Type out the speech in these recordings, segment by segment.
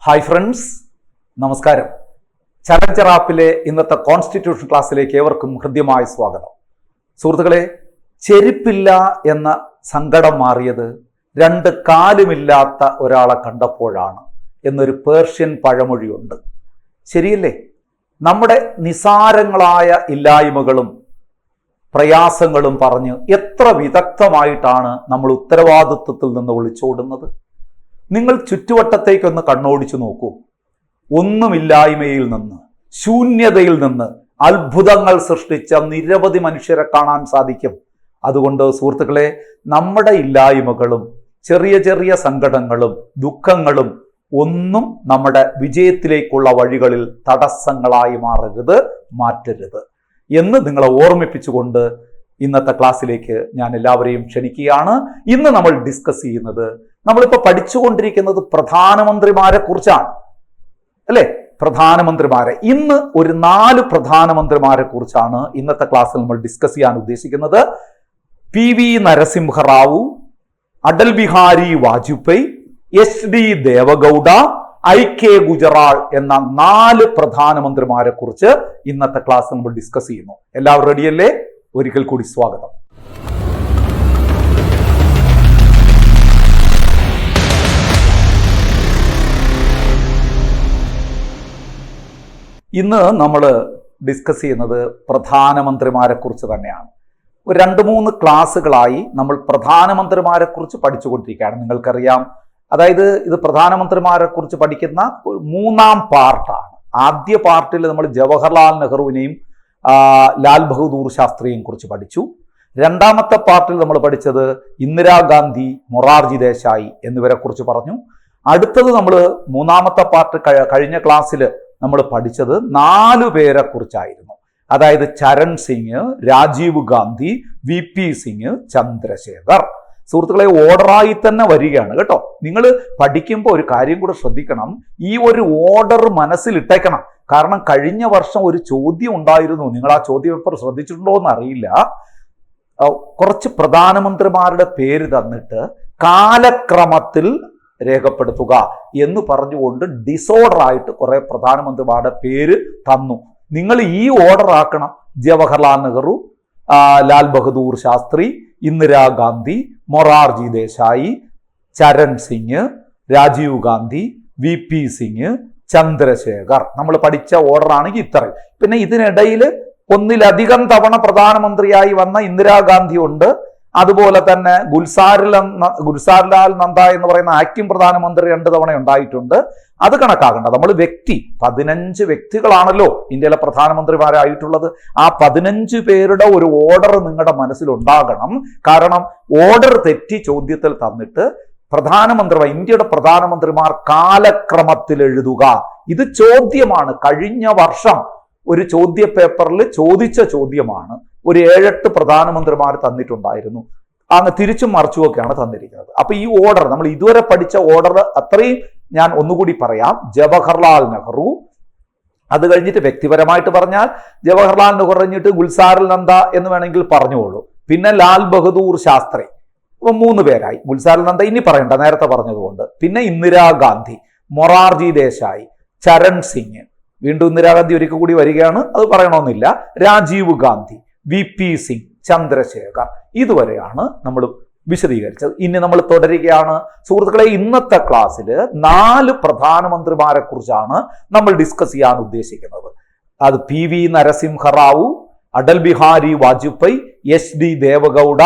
Hi friends, നമസ്കാരം. Challenger ആപ്പിലെ ഇന്നത്തെ constitution ക്ലാസ്സിലേക്ക് ഏവർക്കും ഹൃദ്യമായ സ്വാഗതം. സുഹൃത്തുക്കളെ, ചെരുപ്പില്ല എന്ന സങ്കടം മാറിയത് രണ്ട് കാലുമില്ലാത്ത ഒരാളെ കണ്ടപ്പോഴാണ് എന്നൊരു പേർഷ്യൻ പഴമൊഴിയുണ്ട്. ശരിയല്ലേ? നമ്മുടെ നിസാരങ്ങളായ ഇല്ലായ്മകളും പ്രയാസങ്ങളും പറഞ്ഞ് എത്ര വിദഗ്ധമായിട്ടാണ് നമ്മൾ ഉത്തരവാദിത്വത്തിൽ നിന്ന് ഒളിച്ചോടുന്നത്. നിങ്ങൾ ചുറ്റുവട്ടത്തേക്കൊന്ന് കണ്ണോടിച്ചു നോക്കൂ. ഒന്നുമില്ലായ്മയിൽ നിന്ന്, ശൂന്യതയിൽ നിന്ന് അത്ഭുതങ്ങൾ സൃഷ്ടിച്ച നിരവധി മനുഷ്യരെ കാണാൻ സാധിക്കും. അതുകൊണ്ട് സുഹൃത്തുക്കളെ, നമ്മുടെ ഇല്ലായ്മകളും ചെറിയ ചെറിയ സങ്കടങ്ങളും ദുഃഖങ്ങളും ഒന്നും നമ്മുടെ വിജയത്തിലേക്കുള്ള വഴികളിൽ തടസ്സങ്ങളായി മാറ്റരുത് എന്ന് നിങ്ങളെ ഓർമ്മിപ്പിച്ചുകൊണ്ട് ഇന്നത്തെ ക്ലാസ്സിലേക്ക് ഞാൻ എല്ലാവരെയും ക്ഷണിക്കുകയാണ്. ഇന്ന് നമ്മൾ ഡിസ്കസ് ചെയ്യുന്നത്, നമ്മളിപ്പോൾ പഠിച്ചുകൊണ്ടിരിക്കുന്നത് പ്രധാനമന്ത്രിമാരെ കുറിച്ചാണ്, അല്ലേ? പ്രധാനമന്ത്രിമാരെ ഇന്ന് ഒരു 4 പ്രധാനമന്ത്രിമാരെ കുറിച്ചാണ് ഇന്നത്തെ ക്ലാസ്സിൽ നമ്മൾ ഡിസ്കസ് ചെയ്യാൻ ഉദ്ദേശിക്കുന്നത്. PV Narasimha Rao, Atal Bihari Vajpayee, SD Deve Gowda, IK Gujral എന്ന 4 പ്രധാനമന്ത്രിമാരെ കുറിച്ച് ഇന്നത്തെ ക്ലാസ്സിൽ നമ്മൾ ഡിസ്കസ് ചെയ്യുന്നു. എല്ലാവരും റെഡിയല്ലേ? ഒരിക്കൽ കൂടി സ്വാഗതം. ഇന്ന് നമ്മൾ ഡിസ്കസ് ചെയ്യുന്നത് പ്രധാനമന്ത്രിമാരെ കുറിച്ച് തന്നെയാണ്. ഒരു 2-3 ക്ലാസ്സുകളായി നമ്മൾ പ്രധാനമന്ത്രിമാരെ കുറിച്ച് പഠിച്ചുകൊണ്ടിരിക്കുകയാണ്. നിങ്ങൾക്കറിയാം, അതായത് ഇത് പ്രധാനമന്ത്രിമാരെ കുറിച്ച് പഠിക്കുന്ന ഒരു 3ാം പാർട്ടാണ്. ആദ്യ പാർട്ടിൽ നമ്മൾ ജവഹർലാൽ നെഹ്റുവിനെയും ലാൽ ബഹദൂർ ശാസ്ത്രിയെയും കുറിച്ച് പഠിച്ചു. 2ാമത്തെ പാർട്ടിൽ നമ്മൾ പഠിച്ചത് ഇന്ദിരാഗാന്ധി, മൊറാർജി ദേശായി എന്നിവരെ കുറിച്ച് പറഞ്ഞു. അടുത്തത് നമ്മൾ 3ാമത്തെ പാർട്ട് കഴിഞ്ഞ ക്ലാസ്സിൽ നമ്മൾ പഠിച്ചത് 4 പേരെ കുറിച്ചായിരുന്നു. അതായത് ചരൺ സിംഗ്, രാജീവ് ഗാന്ധി, VP സിംഗ്, ചന്ദ്രശേഖർ. സുഹൃത്തുക്കളെ, ഓർഡറായി തന്നെ വരികയാണ് കേട്ടോ. നിങ്ങൾ പഠിക്കുമ്പോൾ ഒരു കാര്യം കൂടെ ശ്രദ്ധിക്കണം, ഈ ഒരു ഓർഡർ മനസ്സിലിട്ടേക്കണം. കാരണം കഴിഞ്ഞ വർഷം ഒരു ചോദ്യം ഉണ്ടായിരുന്നു, നിങ്ങൾ ആ ചോദ്യപേപ്പർ ശ്രദ്ധിച്ചിട്ടുണ്ടോ എന്ന് അറിയില്ല. കുറച്ച് പ്രധാനമന്ത്രിമാരുടെ പേര് തന്നിട്ട് കാലക്രമത്തിൽ രേഖപ്പെടുത്തുക എന്ന് പറഞ്ഞുകൊണ്ട് ഡിസോർഡർ ആയിട്ട് കുറെ പ്രധാനമന്ത്രിമാരുടെ പേര് തന്നു. നിങ്ങൾ ഈ ഓർഡർ ആക്കണം: ജവഹർലാൽ നെഹ്റു, ലാൽ ബഹദൂർ ശാസ്ത്രി, ഇന്ദിരാഗാന്ധി, മൊറാർജി ദേശായി, ചരൺ സിംഗ്, രാജീവ് ഗാന്ധി, VP സിംഗ്, ചന്ദ്രശേഖർ. നമ്മൾ പഠിച്ച ഓർഡർ ആണെങ്കിൽ ഇത്രയും. പിന്നെ ഇതിനിടയിൽ ഒന്നിലധികം തവണ പ്രധാനമന്ത്രിയായി വന്ന ഇന്ദിരാഗാന്ധി ഉണ്ട്. അതുപോലെ തന്നെ ഗുൽസാർലാൽ നന്ദ എന്ന് പറയുന്ന ആക്ടിംഗ് പ്രധാനമന്ത്രി 2 തവണ ഉണ്ടായിട്ടുണ്ട്. അത് കണക്കാക്കണ്ട. നമ്മൾ 15 വ്യക്തികളാണല്ലോ ഇന്ത്യയിലെ പ്രധാനമന്ത്രിമാരായിട്ടുള്ളത്. ആ 15 പേരുടെ ഒരു ഓർഡർ നിങ്ങളുടെ മനസ്സിലുണ്ടാകണം. കാരണം ഓർഡർ തെറ്റി ചോദ്യത്തിൽ തന്നിട്ട് ഇന്ത്യയുടെ പ്രധാനമന്ത്രിമാർ കാലക്രമത്തിൽ എഴുതുക, ഇത് ചോദ്യമാണ്. കഴിഞ്ഞ വർഷം ഒരു ചോദ്യ പേപ്പറിൽ ചോദിച്ച ചോദ്യമാണ്. ഒരു 7-8 പ്രധാനമന്ത്രിമാർ തന്നിട്ടുണ്ടായിരുന്നു. അങ്ങ് തിരിച്ചും മറിച്ചുമൊക്കെയാണ് തന്നിരിക്കുന്നത്. അപ്പൊ ഈ ഓർഡർ, നമ്മൾ ഇതുവരെ പഠിച്ച ഓർഡർ അത്രയും ഞാൻ ഒന്നുകൂടി പറയാം. ജവഹർലാൽ നെഹ്റു, അത് കഴിഞ്ഞിട്ട് വ്യക്തിപരമായിട്ട് പറഞ്ഞാൽ ജവഹർലാൽ നെഹ്റു കഴിഞ്ഞിട്ട് ഗുൽസാരൽ നന്ദ എന്ന് വേണമെങ്കിൽ പറഞ്ഞോളൂ. പിന്നെ ലാൽ ബഹദൂർ ശാസ്ത്രി. ഇപ്പൊ 3 പേരായി. ഗുൽസാരൽ നന്ദ ഇനി പറയണ്ട, നേരത്തെ പറഞ്ഞതുകൊണ്ട്. പിന്നെ ഇന്ദിരാഗാന്ധി, മൊറാർജി ദേശായി, ചരൺ സിംഗ്, വീണ്ടും ഇന്ദിരാഗാന്ധി ഒരിക്കൽ കൂടി വരികയാണ്, അത് പറയണമെന്നില്ല, രാജീവ് ഗാന്ധി, VP സിംഗ്, ചന്ദ്രശേഖർ. ഇതുവരെയാണ് നമ്മൾ വിശദീകരിച്ചത്. ഇനി നമ്മൾ തുടരുകയാണ്. സുഹൃത്തുക്കളെ, ഇന്നത്തെ ക്ലാസ്സിൽ 4 പ്രധാനമന്ത്രിമാരെ കുറിച്ചാണ് നമ്മൾ ഡിസ്കസ് ചെയ്യാൻ ഉദ്ദേശിക്കുന്നത്. അത് PV Narasimha Rao, Atal Bihari Vajpayee, SD Deve Gowda,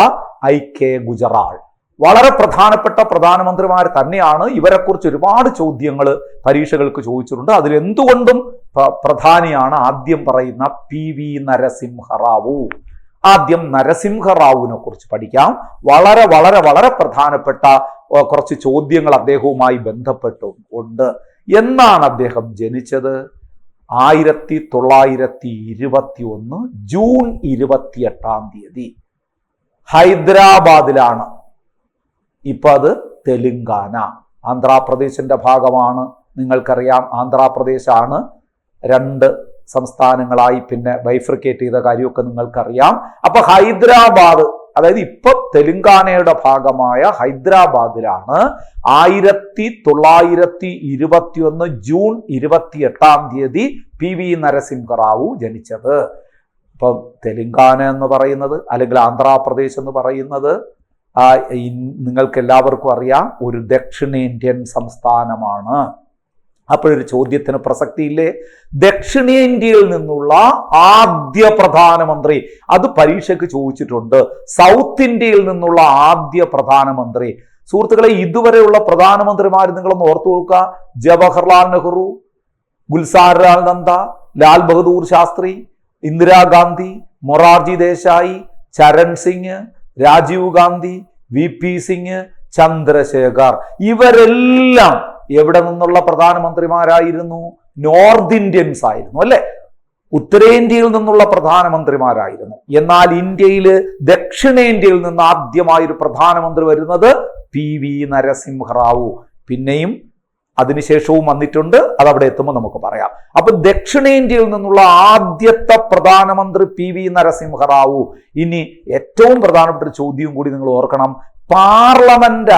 IK Gujral. വളരെ പ്രധാനപ്പെട്ട പ്രധാനമന്ത്രിമാർ തന്നെയാണ്. ഇവരെക്കുറിച്ച് ഒരുപാട് ചോദ്യങ്ങൾ പരീക്ഷകൾക്ക് ചോദിച്ചിട്ടുണ്ട്. അതിലെന്തുകൊണ്ടും പ്രധാനിയാണ് ആദ്യം പറയുന്ന PV നരസിംഹറാവു. ആദ്യം നരസിംഹറാവുവിനെ കുറിച്ച് പഠിക്കാം. വളരെ വളരെ വളരെ പ്രധാനപ്പെട്ട കുറച്ച് ചോദ്യങ്ങൾ അദ്ദേഹവുമായി ബന്ധപ്പെട്ടുണ്ട്. എന്നാണ് അദ്ദേഹം ജനിച്ചത്? 1921 ജൂൺ 28-ാം തീയതി ഹൈദരാബാദിലാണ്. ഇപ്പൊ അത് തെലുങ്കാന, ആന്ധ്രാപ്രദേശിന്റെ ഭാഗമാണ്. നിങ്ങൾക്കറിയാം, ആന്ധ്രാപ്രദേശാണ് 2 സംസ്ഥാനങ്ങളായി പിന്നെ ബൈഫ്രിക്കേറ്റ് ചെയ്ത കാര്യമൊക്കെ നിങ്ങൾക്കറിയാം. അപ്പൊ ഹൈദരാബാദ് അതായത് ഇപ്പൊ തെലുങ്കാനയുടെ ഭാഗമായ ഹൈദരാബാദിലാണ് 1921 ജൂൺ 28 PV നരസിംഹറാവു ജനിച്ചത്. ഇപ്പം തെലുങ്കാന എന്ന് പറയുന്നത് അല്ലെങ്കിൽ ആന്ധ്രാപ്രദേശ് എന്ന് പറയുന്നത് നിങ്ങൾക്ക് എല്ലാവർക്കും അറിയാം ഒരു ദക്ഷിണേന്ത്യൻ സംസ്ഥാനമാണ്. അപ്പോഴൊരു ചോദ്യത്തിന് പ്രസക്തിയില്ലേ? ദക്ഷിണേന്ത്യയിൽ നിന്നുള്ള ആദ്യ പ്രധാനമന്ത്രി, അത് പരീക്ഷയ്ക്ക് ചോദിച്ചിട്ടുണ്ട്. സൗത്ത് ഇന്ത്യയിൽ നിന്നുള്ള ആദ്യ പ്രധാനമന്ത്രി. സുഹൃത്തുക്കളെ, ഇതുവരെയുള്ള പ്രധാനമന്ത്രിമാർ നിങ്ങളൊന്ന് ഓർത്തു നോക്കുക. ജവഹർലാൽ നെഹ്റു, ഗുൽസാർലാൽ നന്ദ, ലാൽ ബഹദൂർ ശാസ്ത്രി, ഇന്ദിരാഗാന്ധി, മൊറാർജി ദേശായി, ചരൺ സിംഗ്, രാജീവ് ഗാന്ധി, VP സിംഗ്, ചന്ദ്രശേഖർ. ഇവരെല്ലാം എവിടെ നിന്നുള്ള പ്രധാനമന്ത്രിമാരായിരുന്നു? നോർത്ത് ഇന്ത്യൻസ് ആയിരുന്നു, അല്ലെ? ഉത്തരേന്ത്യയിൽ നിന്നുള്ള പ്രധാനമന്ത്രിമാരായിരുന്നു. എന്നാൽ ഇന്ത്യയിൽ ദക്ഷിണേന്ത്യയിൽ നിന്ന് ആദ്യമായൊരു പ്രധാനമന്ത്രി വരുന്നത് PV നരസിംഹറാവു. പിന്നെയും അതിനുശേഷവും വന്നിട്ടുണ്ട്, അതവിടെ എത്തുമ്പോൾ നമുക്ക് പറയാം. അപ്പൊ ദക്ഷിണേന്ത്യയിൽ നിന്നുള്ള ആദ്യത്തെ പ്രധാനമന്ത്രി PV നരസിംഹറാവു. ഇനി ഏറ്റവും പ്രധാനപ്പെട്ട ഒരു ചോദ്യവും കൂടി നിങ്ങൾ ഓർക്കണം. പാർലമെന്റ്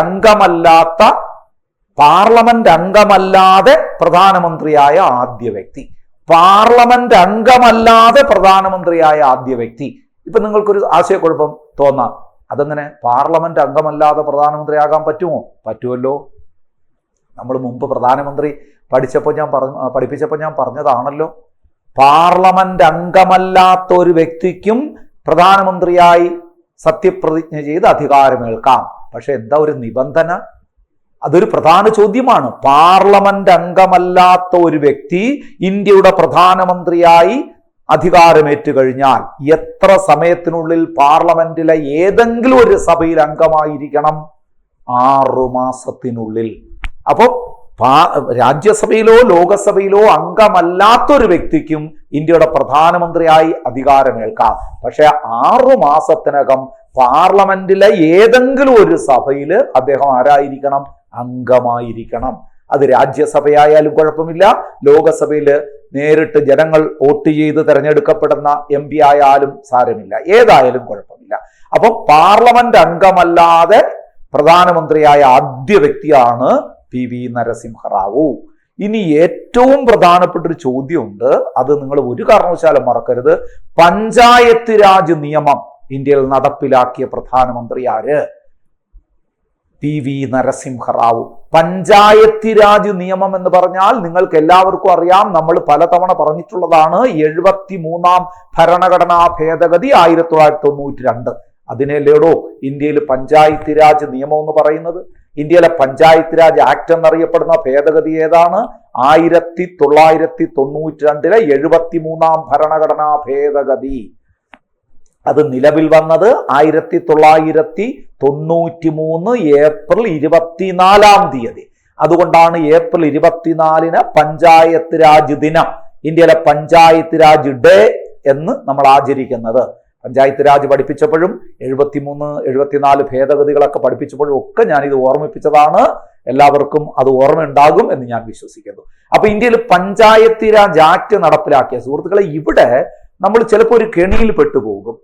അംഗമല്ലാതെ പ്രധാനമന്ത്രിയായ ആദ്യ വ്യക്തി. പാർലമെന്റ് അംഗമല്ലാതെ പ്രധാനമന്ത്രിയായ ആദ്യ വ്യക്തി. ഇപ്പൊ നിങ്ങൾക്കൊരു ആശയക്കുഴപ്പം തോന്നാം. അതെങ്ങനെ പാർലമെന്റ് അംഗമല്ലാതെ പ്രധാനമന്ത്രിയാകാൻ പറ്റുമോ? പറ്റുമല്ലോ. നമ്മൾ മുമ്പ് പ്രധാനമന്ത്രി പഠിപ്പിച്ചപ്പോൾ ഞാൻ പറഞ്ഞതാണല്ലോ, പാർലമെന്റ് അംഗമല്ലാത്ത ഒരു വ്യക്തിക്കും പ്രധാനമന്ത്രിയായി സത്യപ്രതിജ്ഞ ചെയ്ത് അധികാരമേൽക്കാം. പക്ഷെ എന്താ ഒരു നിബന്ധന? അതൊരു പ്രധാന ചോദ്യമാണ്. പാർലമെന്റ് അംഗമല്ലാത്ത ഒരു വ്യക്തി ഇന്ത്യയുടെ പ്രധാനമന്ത്രിയായി അധികാരമേറ്റു കഴിഞ്ഞാൽ എത്ര സമയത്തിനുള്ളിൽ പാർലമെന്റിലെ ഏതെങ്കിലും ഒരു സഭയിൽ അംഗമായിരിക്കണം? 6 മാസത്തിനുള്ളിൽ. അപ്പോൾ രാജ്യസഭയിലോ ലോകസഭയിലോ അംഗമല്ലാത്തൊരു വ്യക്തിക്കും ഇന്ത്യയുടെ പ്രധാനമന്ത്രിയായി അധികാരമേൽക്കാം. പക്ഷെ 6 മാസത്തിനകം പാർലമെന്റിലെ ഏതെങ്കിലും ഒരു സഭയിൽ അദ്ദേഹം ആരായിരിക്കണം? അംഗമായിരിക്കണം. അത് രാജ്യസഭയായാലും കുഴപ്പമില്ല, ലോകസഭയിൽ നേരിട്ട് ജനങ്ങൾ വോട്ട് ചെയ്ത് തെരഞ്ഞെടുക്കപ്പെടുന്ന MP ആയാലും സാരമില്ല, ഏതായാലും കുഴപ്പമില്ല. അപ്പൊ പാർലമെന്റ് അംഗമല്ലാതെ പ്രധാനമന്ത്രിയായ ആദ്യ വ്യക്തിയാണ് PV നരസിംഹറാവു. ഇനി ഏറ്റവും പ്രധാനപ്പെട്ട ഒരു ചോദ്യമുണ്ട്, അത് നിങ്ങൾ ഒരു കാരണവശാലും മറക്കരുത്. പഞ്ചായത്ത് രാജ് നിയമം ഇന്ത്യയിൽ നടപ്പിലാക്കിയ പ്രധാനമന്ത്രി ആര്? PV നരസിംഹറാവു. പഞ്ചായത്ത് രാജ് നിയമം എന്ന് പറഞ്ഞാൽ നിങ്ങൾക്ക് എല്ലാവർക്കും അറിയാം, നമ്മൾ പലതവണ പറഞ്ഞിട്ടുള്ളതാണ്. 73ാം ഭരണഘടനാ ഭേദഗതി 1992. അതിനെല്ലേടോ ഇന്ത്യയിൽ പഞ്ചായത്ത് രാജ് നിയമം എന്ന് പറയുന്നത്. ഇന്ത്യയിലെ പഞ്ചായത്ത് രാജ് ആക്ട് എന്നറിയപ്പെടുന്ന ഭേദഗതി ഏതാണ്? 1992 73ാം ഭരണഘടനാ ഭേദഗതി. അത് നിലവിൽ വന്നത് 1993 ഏപ്രിൽ 24. അതുകൊണ്ടാണ് ഏപ്രിൽ 24 പഞ്ചായത്ത് രാജ് ദിനം, ഇന്ത്യയിലെ പഞ്ചായത്ത് രാജ് ഡേ എന്ന് നമ്മൾ ആചരിക്കുന്നത്. പഞ്ചായത്ത് രാജ് പഠിപ്പിച്ചപ്പോഴും 73, 74 ഭേദഗതികളൊക്കെ പഠിപ്പിച്ചപ്പോഴും ഒക്കെ ഞാനിത് ഓർമ്മിപ്പിച്ചതാണ്. എല്ലാവർക്കും അത് ഓർമ്മയുണ്ടാകും എന്ന് ഞാൻ വിശ്വസിക്കുന്നു. അപ്പൊ ഇന്ത്യയിൽ പഞ്ചായത്ത് രാജ് ആക്ട് നടപ്പിലാക്കിയ സുഹൃത്തുക്കളെ, ഇവിടെ നമ്മൾ ചിലപ്പോൾ ഒരു കെണിയിൽ പെട്ടുപോകും.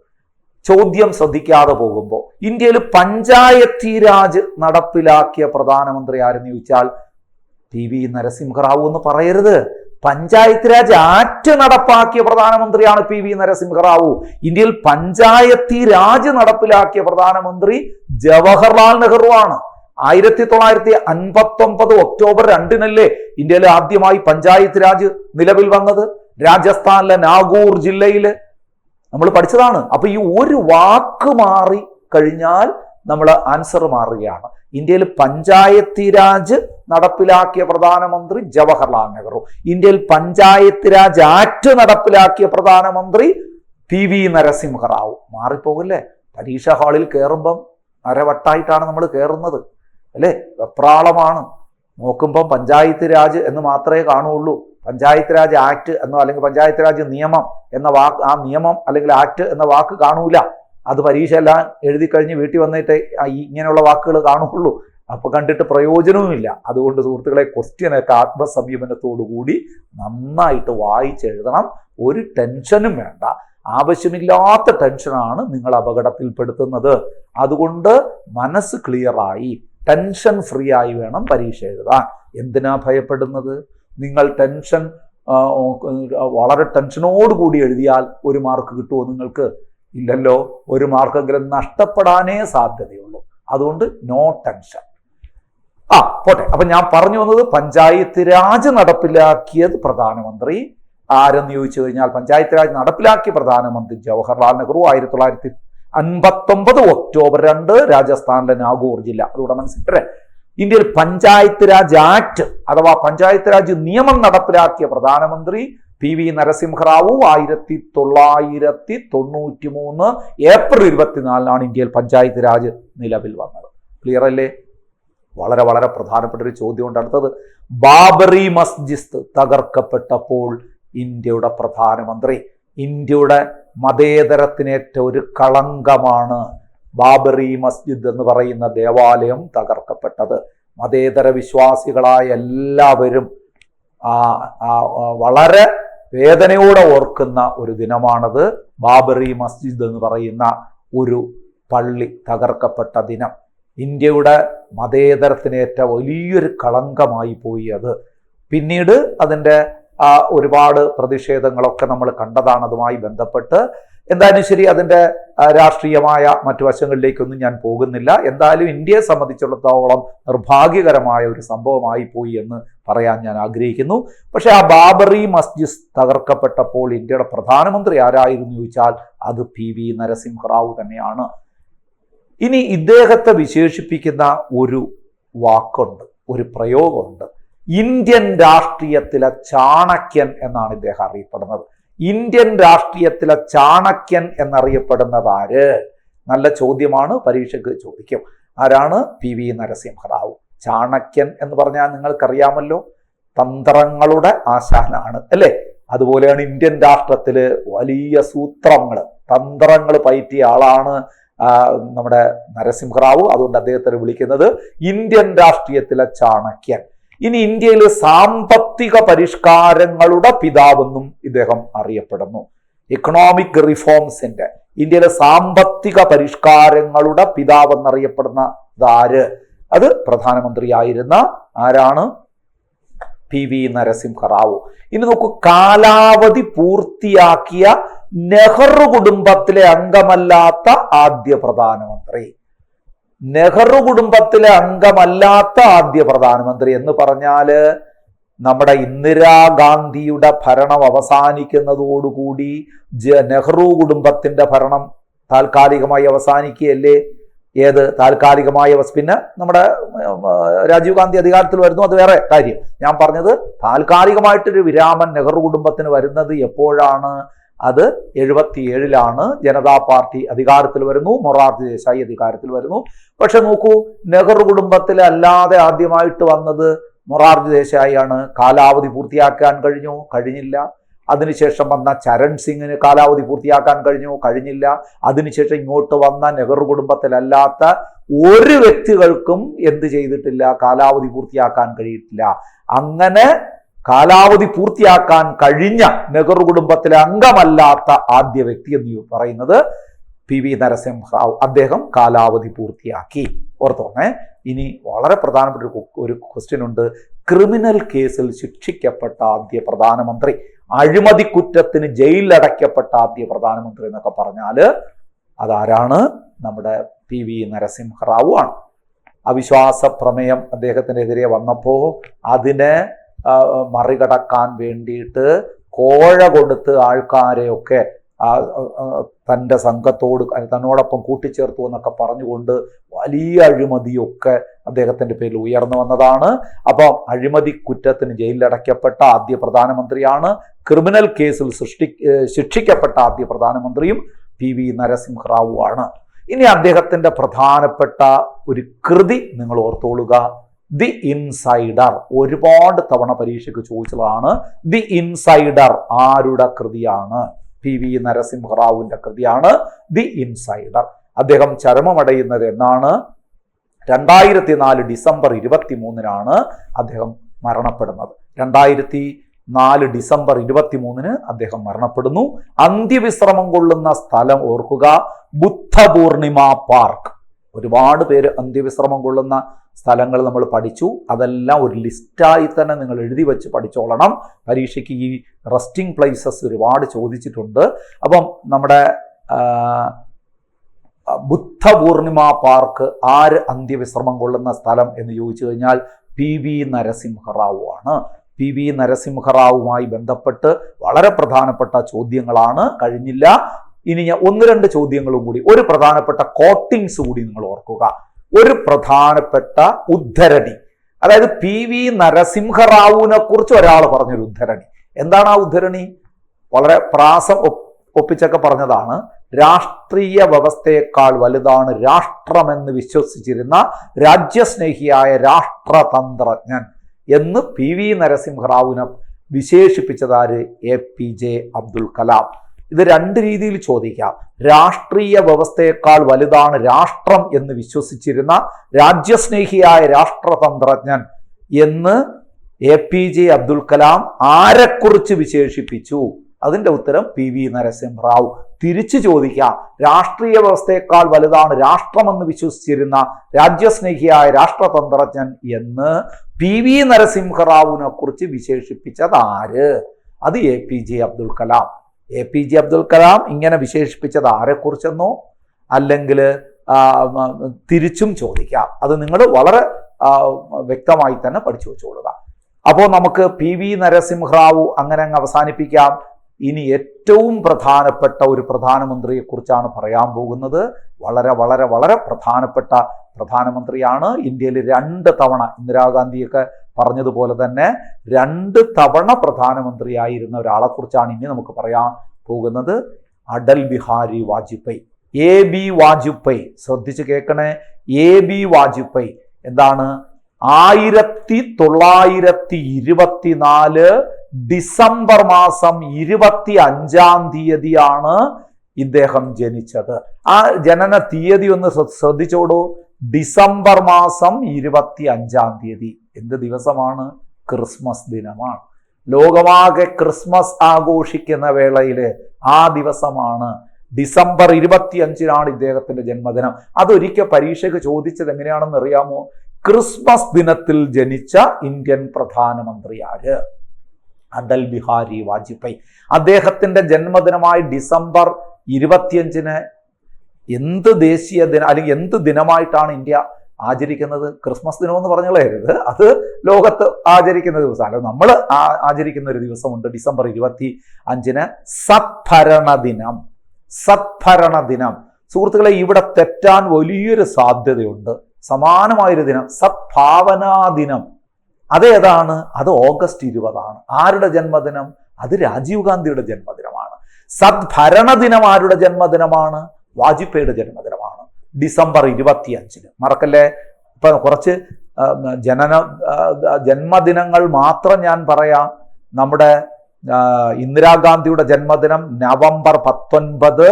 ചോദ്യം ശ്രദ്ധിക്കാതെ പോകുമ്പോൾ ഇന്ത്യയിൽ പഞ്ചായത്ത് രാജ് നടപ്പിലാക്കിയ പ്രധാനമന്ത്രി ആരെന്ന് ചോദിച്ചാൽ PV നരസിംഹറാവു എന്ന് പറയരുത്. പഞ്ചായത്ത് രാജ് ആക്ട് നടപ്പാക്കിയ പ്രധാനമന്ത്രിയാണ് PV നരസിംഹറാവു. ഇന്ത്യയിൽ പഞ്ചായത്ത് രാജ് നടപ്പിലാക്കിയ പ്രധാനമന്ത്രി ജവഹർലാൽ നെഹ്റു ആണ്. 1959 ഒക്ടോബർ 2 ഇന്ത്യയിൽ ആദ്യമായി പഞ്ചായത്ത് രാജ് നിലവിൽ വന്നത്. രാജസ്ഥാനിലെ നാഗൂർ ജില്ലയിൽ നമ്മൾ പഠിച്ചതാണ്. അപ്പൊ ഈ ഒരു വാക്ക് മാറി കഴിഞ്ഞാൽ നമ്മൾ ആൻസർ മാറുകയാണ്. ഇന്ത്യയിൽ പഞ്ചായത്ത് രാജ് നടപ്പിലാക്കിയ പ്രധാനമന്ത്രി ജവഹർലാൽ നെഹ്റു. ഇന്ത്യയിൽ പഞ്ചായത്ത് രാജ് ആക്ട് നടപ്പിലാക്കിയ പ്രധാനമന്ത്രി PV നരസിംഹറാവു. മാറിപ്പോകില്ലേ? പരീക്ഷാ ഹാളിൽ കയറുമ്പം അരവട്ടായിട്ടാണ് നമ്മൾ കയറുന്നത്, അല്ലേ? വെപ്രാളമാണ്. നോക്കുമ്പം പഞ്ചായത്ത് രാജ് എന്ന് മാത്രമേ കാണുള്ളൂ. പഞ്ചായത്ത് രാജ് ആക്ട് എന്നോ അല്ലെങ്കിൽ പഞ്ചായത്ത് രാജ് നിയമം എന്ന വാക്ക്, ആ നിയമം അല്ലെങ്കിൽ ആക്ട് എന്ന വാക്ക് കാണൂല. അത് പരീക്ഷ എല്ലാം എഴുതി കഴിഞ്ഞ് വീട്ടിൽ വന്നിട്ട് ഇങ്ങനെയുള്ള വാക്കുകൾ കാണുള്ളൂ. അപ്പൊ കണ്ടിട്ട് പ്രയോജനവുമില്ല. അതുകൊണ്ട് സുഹൃത്തുക്കളെ, ക്വസ്റ്റ്യനൊക്കെ ആത്മസംയമനത്തോടു കൂടി നന്നായിട്ട് വായിച്ചെഴുതണം. ഒരു ടെൻഷനും വേണ്ട. ആവശ്യമില്ലാത്ത ടെൻഷനാണ് നിങ്ങൾ അപകടത്തിൽപ്പെടുത്തുന്നത്. അതുകൊണ്ട് മനസ്സ് ക്ലിയറായി ടെൻഷൻ ഫ്രീ ആയി വേണം പരീക്ഷ എഴുതാൻ. എന്തിനാ ഭയപ്പെടുന്നത്? നിങ്ങൾ വളരെ ടെൻഷനോടുകൂടി എഴുതിയാൽ 1 മാർക്ക് കിട്ടുമോ നിങ്ങൾക്ക്? ഇല്ലല്ലോ. 1 മാർക്കെങ്കിലും നഷ്ടപ്പെടാനേ സാധ്യതയുള്ളൂ. അതുകൊണ്ട് നോ ടെൻഷൻ. പോട്ടെ. അപ്പൊ ഞാൻ പറഞ്ഞു വന്നത് പഞ്ചായത്ത് രാജ് നടപ്പിലാക്കിയത് പ്രധാനമന്ത്രി ആരെന്ന് ചോദിച്ചു കഴിഞ്ഞാൽ പഞ്ചായത്ത് രാജ് നടപ്പിലാക്കിയ പ്രധാനമന്ത്രി ജവഹർലാൽ നെഹ്റു 1959 ഒക്ടോബർ 2 രാജസ്ഥാനിലെ നാഗൂർ ജില്ല. അതുകൂടെ മനസ്സിലേ. ഇന്ത്യയിൽ പഞ്ചായത്ത് രാജ് ആക്ട് അഥവാ പഞ്ചായത്ത് രാജ് നിയമം നടപ്പിലാക്കിയ പ്രധാനമന്ത്രി PV നരസിംഹറാവു 1993 ഏപ്രിൽ 24 ഇന്ത്യയിൽ പഞ്ചായത്ത് രാജ് നിലവിൽ വന്നത്. ക്ലിയർ അല്ലേ? വളരെ വളരെ പ്രധാനപ്പെട്ട ഒരു ചോദ്യമുണ്ട് അടുത്തത്. ബാബറി മസ്ജിദ് തകർക്കപ്പെട്ടപ്പോൾ ഇന്ത്യയുടെ പ്രധാനമന്ത്രി, ഇന്ത്യയുടെ മതേതരത്തിനേറ്റ ഒരു കളങ്കമാണ് ബാബറി മസ്ജിദ് എന്ന് പറയുന്ന ദേവാലയം തകർക്കപ്പെട്ടത്. മതേതര വിശ്വാസികളായ എല്ലാവരും വളരെ വേദനയോടെ ഓർക്കുന്ന ഒരു ദിനമാണത്. ബാബറി മസ്ജിദ് എന്ന് പറയുന്ന ഒരു പള്ളി തകർക്കപ്പെട്ട ദിനം ഇന്ത്യയുടെ മതേതരത്തിനേറ്റ വലിയൊരു കളങ്കമായി പോയി അത്. പിന്നീട് അതിൻ്റെ ഒരുപാട് പ്രതിഷേധങ്ങളൊക്കെ നമ്മൾ കണ്ടതാണ് അതുമായി ബന്ധപ്പെട്ട്. എന്തായാലും ശരി, അതിൻ്റെ രാഷ്ട്രീയമായ മറ്റു വശങ്ങളിലേക്കൊന്നും ഞാൻ പോകുന്നില്ല. എന്തായാലും ഇന്ത്യയെ സംബന്ധിച്ചിടത്തോളം നിർഭാഗ്യകരമായ ഒരു സംഭവമായി പോയി എന്ന് പറയാൻ ഞാൻ ആഗ്രഹിക്കുന്നു. പക്ഷെ ആ ബാബറി മസ്ജിദ് തകർക്കപ്പെട്ടപ്പോൾ ഇന്ത്യയുടെ പ്രധാനമന്ത്രി ആരായിരുന്നു ചോദിച്ചാൽ അത് PV നരസിംഹറാവു തന്നെയാണ്. ഇനി ഇദ്ദേഹത്തെ വിശേഷിപ്പിക്കുന്ന ഒരു വാക്കുണ്ട്, ഒരു പ്രയോഗമുണ്ട്. ഇന്ത്യൻ രാഷ്ട്രീയത്തിലെ ചാണക്യൻ എന്നാണ് ഇദ്ദേഹം അറിയപ്പെടുന്നത്. ഇന്ത്യൻ രാഷ്ട്രീയത്തിലെ ചാണക്യൻ എന്നറിയപ്പെടുന്നത് ആര്? നല്ല ചോദ്യമാണ്, പരീക്ഷയ്ക്ക് ചോദിക്കും. ആരാണ്? PV നരസിംഹറാവു. ചാണക്യൻ എന്ന് പറഞ്ഞാൽ നിങ്ങൾക്കറിയാമല്ലോ, തന്ത്രങ്ങളുടെ ആശാനാണ് അല്ലേ? അതുപോലെയാണ് ഇന്ത്യൻ രാഷ്ട്രത്തില് വലിയ തന്ത്രങ്ങൾ പയറ്റിയ ആളാണ് നമ്മുടെ നരസിംഹറാവു. അതുകൊണ്ട് അദ്ദേഹത്തെ വിളിക്കുന്നത് ഇന്ത്യൻ രാഷ്ട്രീയത്തിലെ ചാണക്യൻ. ഇനി ഇന്ത്യയിലെ സാമ്പത്തിക പരിഷ്കാരങ്ങളുടെ പിതാവെന്നും ഇദ്ദേഹം അറിയപ്പെടുന്നു. ഇക്കണോമിക് റിഫോംസിന്റെ, ഇന്ത്യയിലെ സാമ്പത്തിക പരിഷ്കാരങ്ങളുടെ പിതാവെന്നറിയപ്പെടുന്നത് ആര്? അത് പ്രധാനമന്ത്രിയായിരുന്ന ആരാണ്? PV നരസിംഹറാവു. ഇനി നോക്കൂ, കാലാവധി പൂർത്തിയാക്കിയ നെഹ്റു കുടുംബത്തിലെ അംഗമല്ലാത്ത ആദ്യ പ്രധാനമന്ത്രി. നെഹ്റു കുടുംബത്തിലെ അംഗമല്ലാത്ത ആദ്യ പ്രധാനമന്ത്രി എന്ന് പറഞ്ഞാല് നമ്മുടെ ഇന്ദിരാഗാന്ധിയുടെ ഭരണം അവസാനിക്കുന്നതോടുകൂടി നെഹ്റു കുടുംബത്തിന്റെ ഭരണം താൽക്കാലികമായി അവസാനിക്കുകയല്ലേ? താൽക്കാലികമായി പിന്നെ നമ്മുടെ രാജീവ് ഗാന്ധി അധികാരത്തിൽ വരുന്നു, അത് വേറെ കാര്യം. ഞാൻ പറഞ്ഞത് താൽക്കാലികമായിട്ടൊരു വിരാമൻ നെഹ്റു കുടുംബത്തിന് വരുന്നത് എപ്പോഴാണ്? അത് 77 ജനതാ പാർട്ടി അധികാരത്തിൽ വരുന്നു, മൊറാർജി ദേശായി അധികാരത്തിൽ വരുന്നു. പക്ഷെ നോക്കൂ, നെഹ്റു കുടുംബത്തിൽ അല്ലാതെ ആദ്യമായിട്ട് വന്നത് മൊറാർജി ദേശായിയാണ്. കാലാവധി പൂർത്തിയാക്കാൻ കഴിഞ്ഞില്ല. അതിനുശേഷം വന്ന ചരൺ സിംഗിന് കാലാവധി പൂർത്തിയാക്കാൻ കഴിഞ്ഞില്ല. അതിനുശേഷം ഇങ്ങോട്ട് വന്ന നെഹ്റു കുടുംബത്തിലല്ലാത്ത ഒരു വ്യക്തികൾക്കും എന്ത് ചെയ്തിട്ടില്ല? കാലാവധി പൂർത്തിയാക്കാൻ കഴിയിട്ടില്ല. അങ്ങനെ കാലാവധി പൂർത്തിയാക്കാൻ കഴിഞ്ഞ നെഹ്റു കുടുംബത്തിലെ അംഗമല്ലാത്ത ആദ്യ വ്യക്തി എന്ന് പറയുന്നത് PV നരസിംഹറാവു. അദ്ദേഹം കാലാവധി പൂർത്തിയാക്കി. ഓർത്തോണേ. ഇനി വളരെ പ്രധാനപ്പെട്ട ഒരു ക്വസ്റ്റ്യൻ ഉണ്ട്. ക്രിമിനൽ കേസിൽ ശിക്ഷിക്കപ്പെട്ട ആദ്യ പ്രധാനമന്ത്രി, അഴിമതി കുറ്റത്തിന് ജയിലിലടയ്ക്കപ്പെട്ട ആദ്യ പ്രധാനമന്ത്രി എന്നൊക്കെ പറഞ്ഞാല് അതാരാണ്? നമ്മുടെ PV നരസിംഹറാവു ആണ്. അവിശ്വാസ പ്രമേയം അദ്ദേഹത്തിനെതിരെ വന്നപ്പോൾ അതിനെ മറികടക്കാൻ വേണ്ടിയിട്ട് കോഴ കൊടുത്ത് ആൾക്കാരെയൊക്കെ തൻ്റെ സംഘത്തോട് തന്നോടൊപ്പം കൂട്ടിച്ചേർത്തു എന്നൊക്കെ പറഞ്ഞുകൊണ്ട് വലിയ അഴിമതിയൊക്കെ അദ്ദേഹത്തിൻ്റെ പേരിൽ ഉയർന്നു വന്നതാണ്. അപ്പം അഴിമതി കുറ്റത്തിന് ജയിലിലടയ്ക്കപ്പെട്ട ആദ്യ പ്രധാനമന്ത്രിയാണ്. ക്രിമിനൽ കേസിൽ ശിക്ഷിക്കപ്പെട്ട ആദ്യ പ്രധാനമന്ത്രിയും PV നരസിംഹറാവു ആണ്. ഇനി അദ്ദേഹത്തിൻ്റെ പ്രധാനപ്പെട്ട ഒരു കൃതി നിങ്ങൾ ഓർത്തോളുക, ദി ഇൻസൈഡർ. ഒരുപാട് തവണ പരീക്ഷയ്ക്ക് ചോദിച്ചതാണ്. ദി ഇൻസൈഡർ ആരുടെ കൃതിയാണ്? PV നരസിംഹറാവുവിന്റെ കൃതിയാണ് ദി ഇൻസൈഡർ. അദ്ദേഹം ചരമമടയുന്നത് എന്നാണ്? 2004 ഡിസംബർ 23 അദ്ദേഹം മരണപ്പെടുന്നത്. 4 ഡിസംബർ 23 അദ്ദേഹം മരണപ്പെടുന്നു. അന്ത്യവിശ്രമം കൊള്ളുന്ന സ്ഥലം ഓർക്കുക, ബുദ്ധപൂർണിമ പാർക്ക്. ഒരുപാട് പേര് അന്ത്യവിശ്രമം കൊള്ളുന്ന സ്ഥലങ്ങൾ നമ്മൾ പഠിച്ചു. അതെല്ലാം ഒരു ലിസ്റ്റായി തന്നെ നിങ്ങൾ എഴുതി വെച്ച് പഠിച്ചോളണം. പരീക്ഷയ്ക്ക് ഈ റെസ്റ്റിംഗ് പ്ലേസസ് ഒരുപാട് ചോദിച്ചിട്ടുണ്ട്. അപ്പം നമ്മുടെ ബുദ്ധപൂർണിമ പാർക്ക് ആര് അന്ത്യവിശ്രമം കൊള്ളുന്ന സ്ഥലം എന്ന് ചോദിച്ചു കഴിഞ്ഞാൽ PV നരസിംഹറാവു ആണ്. PV നരസിംഹറാവുമായി ബന്ധപ്പെട്ട് വളരെ പ്രധാനപ്പെട്ട ചോദ്യങ്ങളാണ്. കഴിഞ്ഞില്ല, ഇനി ഞാൻ 1-2 ചോദ്യങ്ങളും കൂടി, ഒരു പ്രധാനപ്പെട്ട കോട്ടിങ്സ് കൂടി നിങ്ങൾ ഓർക്കുക. ഒരു പ്രധാനപ്പെട്ട ഉദ്ധരണി, അതായത് PV നരസിംഹറാവുവിനെ കുറിച്ച് ഒരാൾ പറഞ്ഞൊരു ഉദ്ധരണി. എന്താണ് ആ ഉദ്ധരണി? വളരെ പ്രാസം ഒപ്പിച്ചൊക്കെ പറഞ്ഞതാണ്. രാഷ്ട്രീയ വ്യവസ്ഥയേക്കാൾ വലുതാണ് രാഷ്ട്രമെന്ന് വിശ്വസിച്ചിരുന്ന രാജ്യസ്നേഹിയായ രാഷ്ട്രതന്ത്രജ്ഞൻ എന്ന് PV നരസിംഹറാവുവിനെ വിശേഷിപ്പിച്ചതാര്? APJ അബ്ദുൽ കലാം. ഇത് 2 രീതിയിൽ ചോദിക്കാം. രാഷ്ട്രീയ വ്യവസ്ഥയേക്കാൾ വലുതാണ് രാഷ്ട്രം എന്ന് വിശ്വസിച്ചിരുന്ന രാജ്യസ്നേഹിയായ രാഷ്ട്രതന്ത്രജ്ഞൻ എന്ന് APJ അബ്ദുൽ കലാം ആരെക്കുറിച്ച് വിശേഷിപ്പിച്ചു? അതിന്റെ ഉത്തരം PV നരസിംഹറാവു. തിരിച്ചു ചോദിക്കാം, രാഷ്ട്രീയ വ്യവസ്ഥയേക്കാൾ വലുതാണ് രാഷ്ട്രമെന്ന് വിശ്വസിച്ചിരുന്ന രാജ്യസ്നേഹിയായ രാഷ്ട്രതന്ത്രജ്ഞൻ എന്ന് PV നരസിംഹറാവുവിനെ കുറിച്ച് വിശേഷിപ്പിച്ചത് ആര്? അത് APJ അബ്ദുൽ കലാം. APJ അബ്ദുൽ കലാം ഇങ്ങനെ വിശേഷിപ്പിച്ചത് ആരെക്കുറിച്ചെന്നോ അല്ലെങ്കിൽ തിരിച്ചും ചോദിക്കാം. അത് നിങ്ങൾ വളരെ വ്യക്തമായി തന്നെ പഠിച്ചു വെച്ചോളുക. അപ്പോൾ നമുക്ക് PV നരസിംഹറാവു അങ്ങനെ അങ്ങ് അവസാനിപ്പിക്കാം. ഇനി ഏറ്റവും പ്രധാനപ്പെട്ട ഒരു പ്രധാനമന്ത്രിയെ കുറിച്ചാണ് പറയാൻ പോകുന്നത്. വളരെ വളരെ വളരെ പ്രധാനപ്പെട്ട പ്രധാനമന്ത്രിയാണ്. ഇന്ത്യയിൽ 2 തവണ, ഇന്ദിരാഗാന്ധിയൊക്കെ പറഞ്ഞതുപോലെ തന്നെ 2 തവണ പ്രധാനമന്ത്രിയായിരുന്ന ഒരാളെ കുറിച്ചാണ് ഇനി നമുക്ക് പറയാൻ പോകുന്നത്. അടൽ ബിഹാരി വാജ്പേയി, AB വാജ്പേയി. ശ്രദ്ധിച്ച് കേൾക്കണേ, AB വാജ്പേയി. എന്താണ്? 1924 ഡിസംബർ മാസം 25-ാം തീയതിയാണ് ഇദ്ദേഹം ജനിച്ചത്. ആ ജനന തീയതി ഒന്ന് ശ്രദ്ധിച്ചോടൂ. ഡിസംബർ മാസം 25-ാം തീയതി. എന്ത് ദിവസമാണ്? ക്രിസ്മസ് ദിനമാണ്. ലോകമാകെ ക്രിസ്മസ് ആഘോഷിക്കുന്ന വേളയില് ആ ദിവസമാണ് ഡിസംബർ 25-നാണ് ഇദ്ദേഹത്തിന്റെ ജന്മദിനം. അതൊരിക്കൽ പരീക്ഷയ്ക്ക് ചോദിച്ചത് എങ്ങനെയാണെന്ന് അറിയാമോ? ക്രിസ്മസ് ദിനത്തിൽ ജനിച്ച ഇന്ത്യൻ പ്രധാനമന്ത്രി ആര്? അടൽ ബിഹാരി വാജ്പേയി. അദ്ദേഹത്തിന്റെ ജന്മദിനമായ ഡിസംബർ 25-ന് എന്ത് ദേശീയ ദിനം അല്ലെങ്കിൽ എന്ത് ദിനമായിട്ടാണ് ഇന്ത്യ ആചരിക്കുന്നത്? ക്രിസ്മസ് ദിനം എന്ന് പറഞ്ഞുള്ളരുത്, അത് ലോകത്ത് ആചരിക്കുന്ന ദിവസമല്ല. നമ്മൾ ആചരിക്കുന്ന ഒരു ദിവസമുണ്ട് ഡിസംബർ 25-ന്, സദ്ഭരണ ദിനം. സദ്ഭരണ ദിനം. സുഹൃത്തുക്കളെ, ഇവിടെ തെറ്റാൻ വലിയൊരു സാധ്യതയുണ്ട്. സമാനമായൊരു ദിനം സദ്ഭാവനാ ദിനം. അതേതാണ്? അത് ഓഗസ്റ്റ് 20-ആണ്. ആരുടെ ജന്മദിനം? അത് രാജീവ് ഗാന്ധിയുടെ ജന്മദിനമാണ്. സദ്ഭരണ ദിനം ആരുടെ ജന്മദിനമാണ്? വാജ്പേയിയുടെ ജന്മദിനമാണ്, ഡിസംബർ 25-ന്. മറക്കല്ലേ. ഇപ്പൊ കുറച്ച് ജന്മദിനങ്ങൾ മാത്രം ഞാൻ പറയാം. നമ്മുടെ ഇന്ദിരാഗാന്ധിയുടെ ജന്മദിനം നവംബർ 19,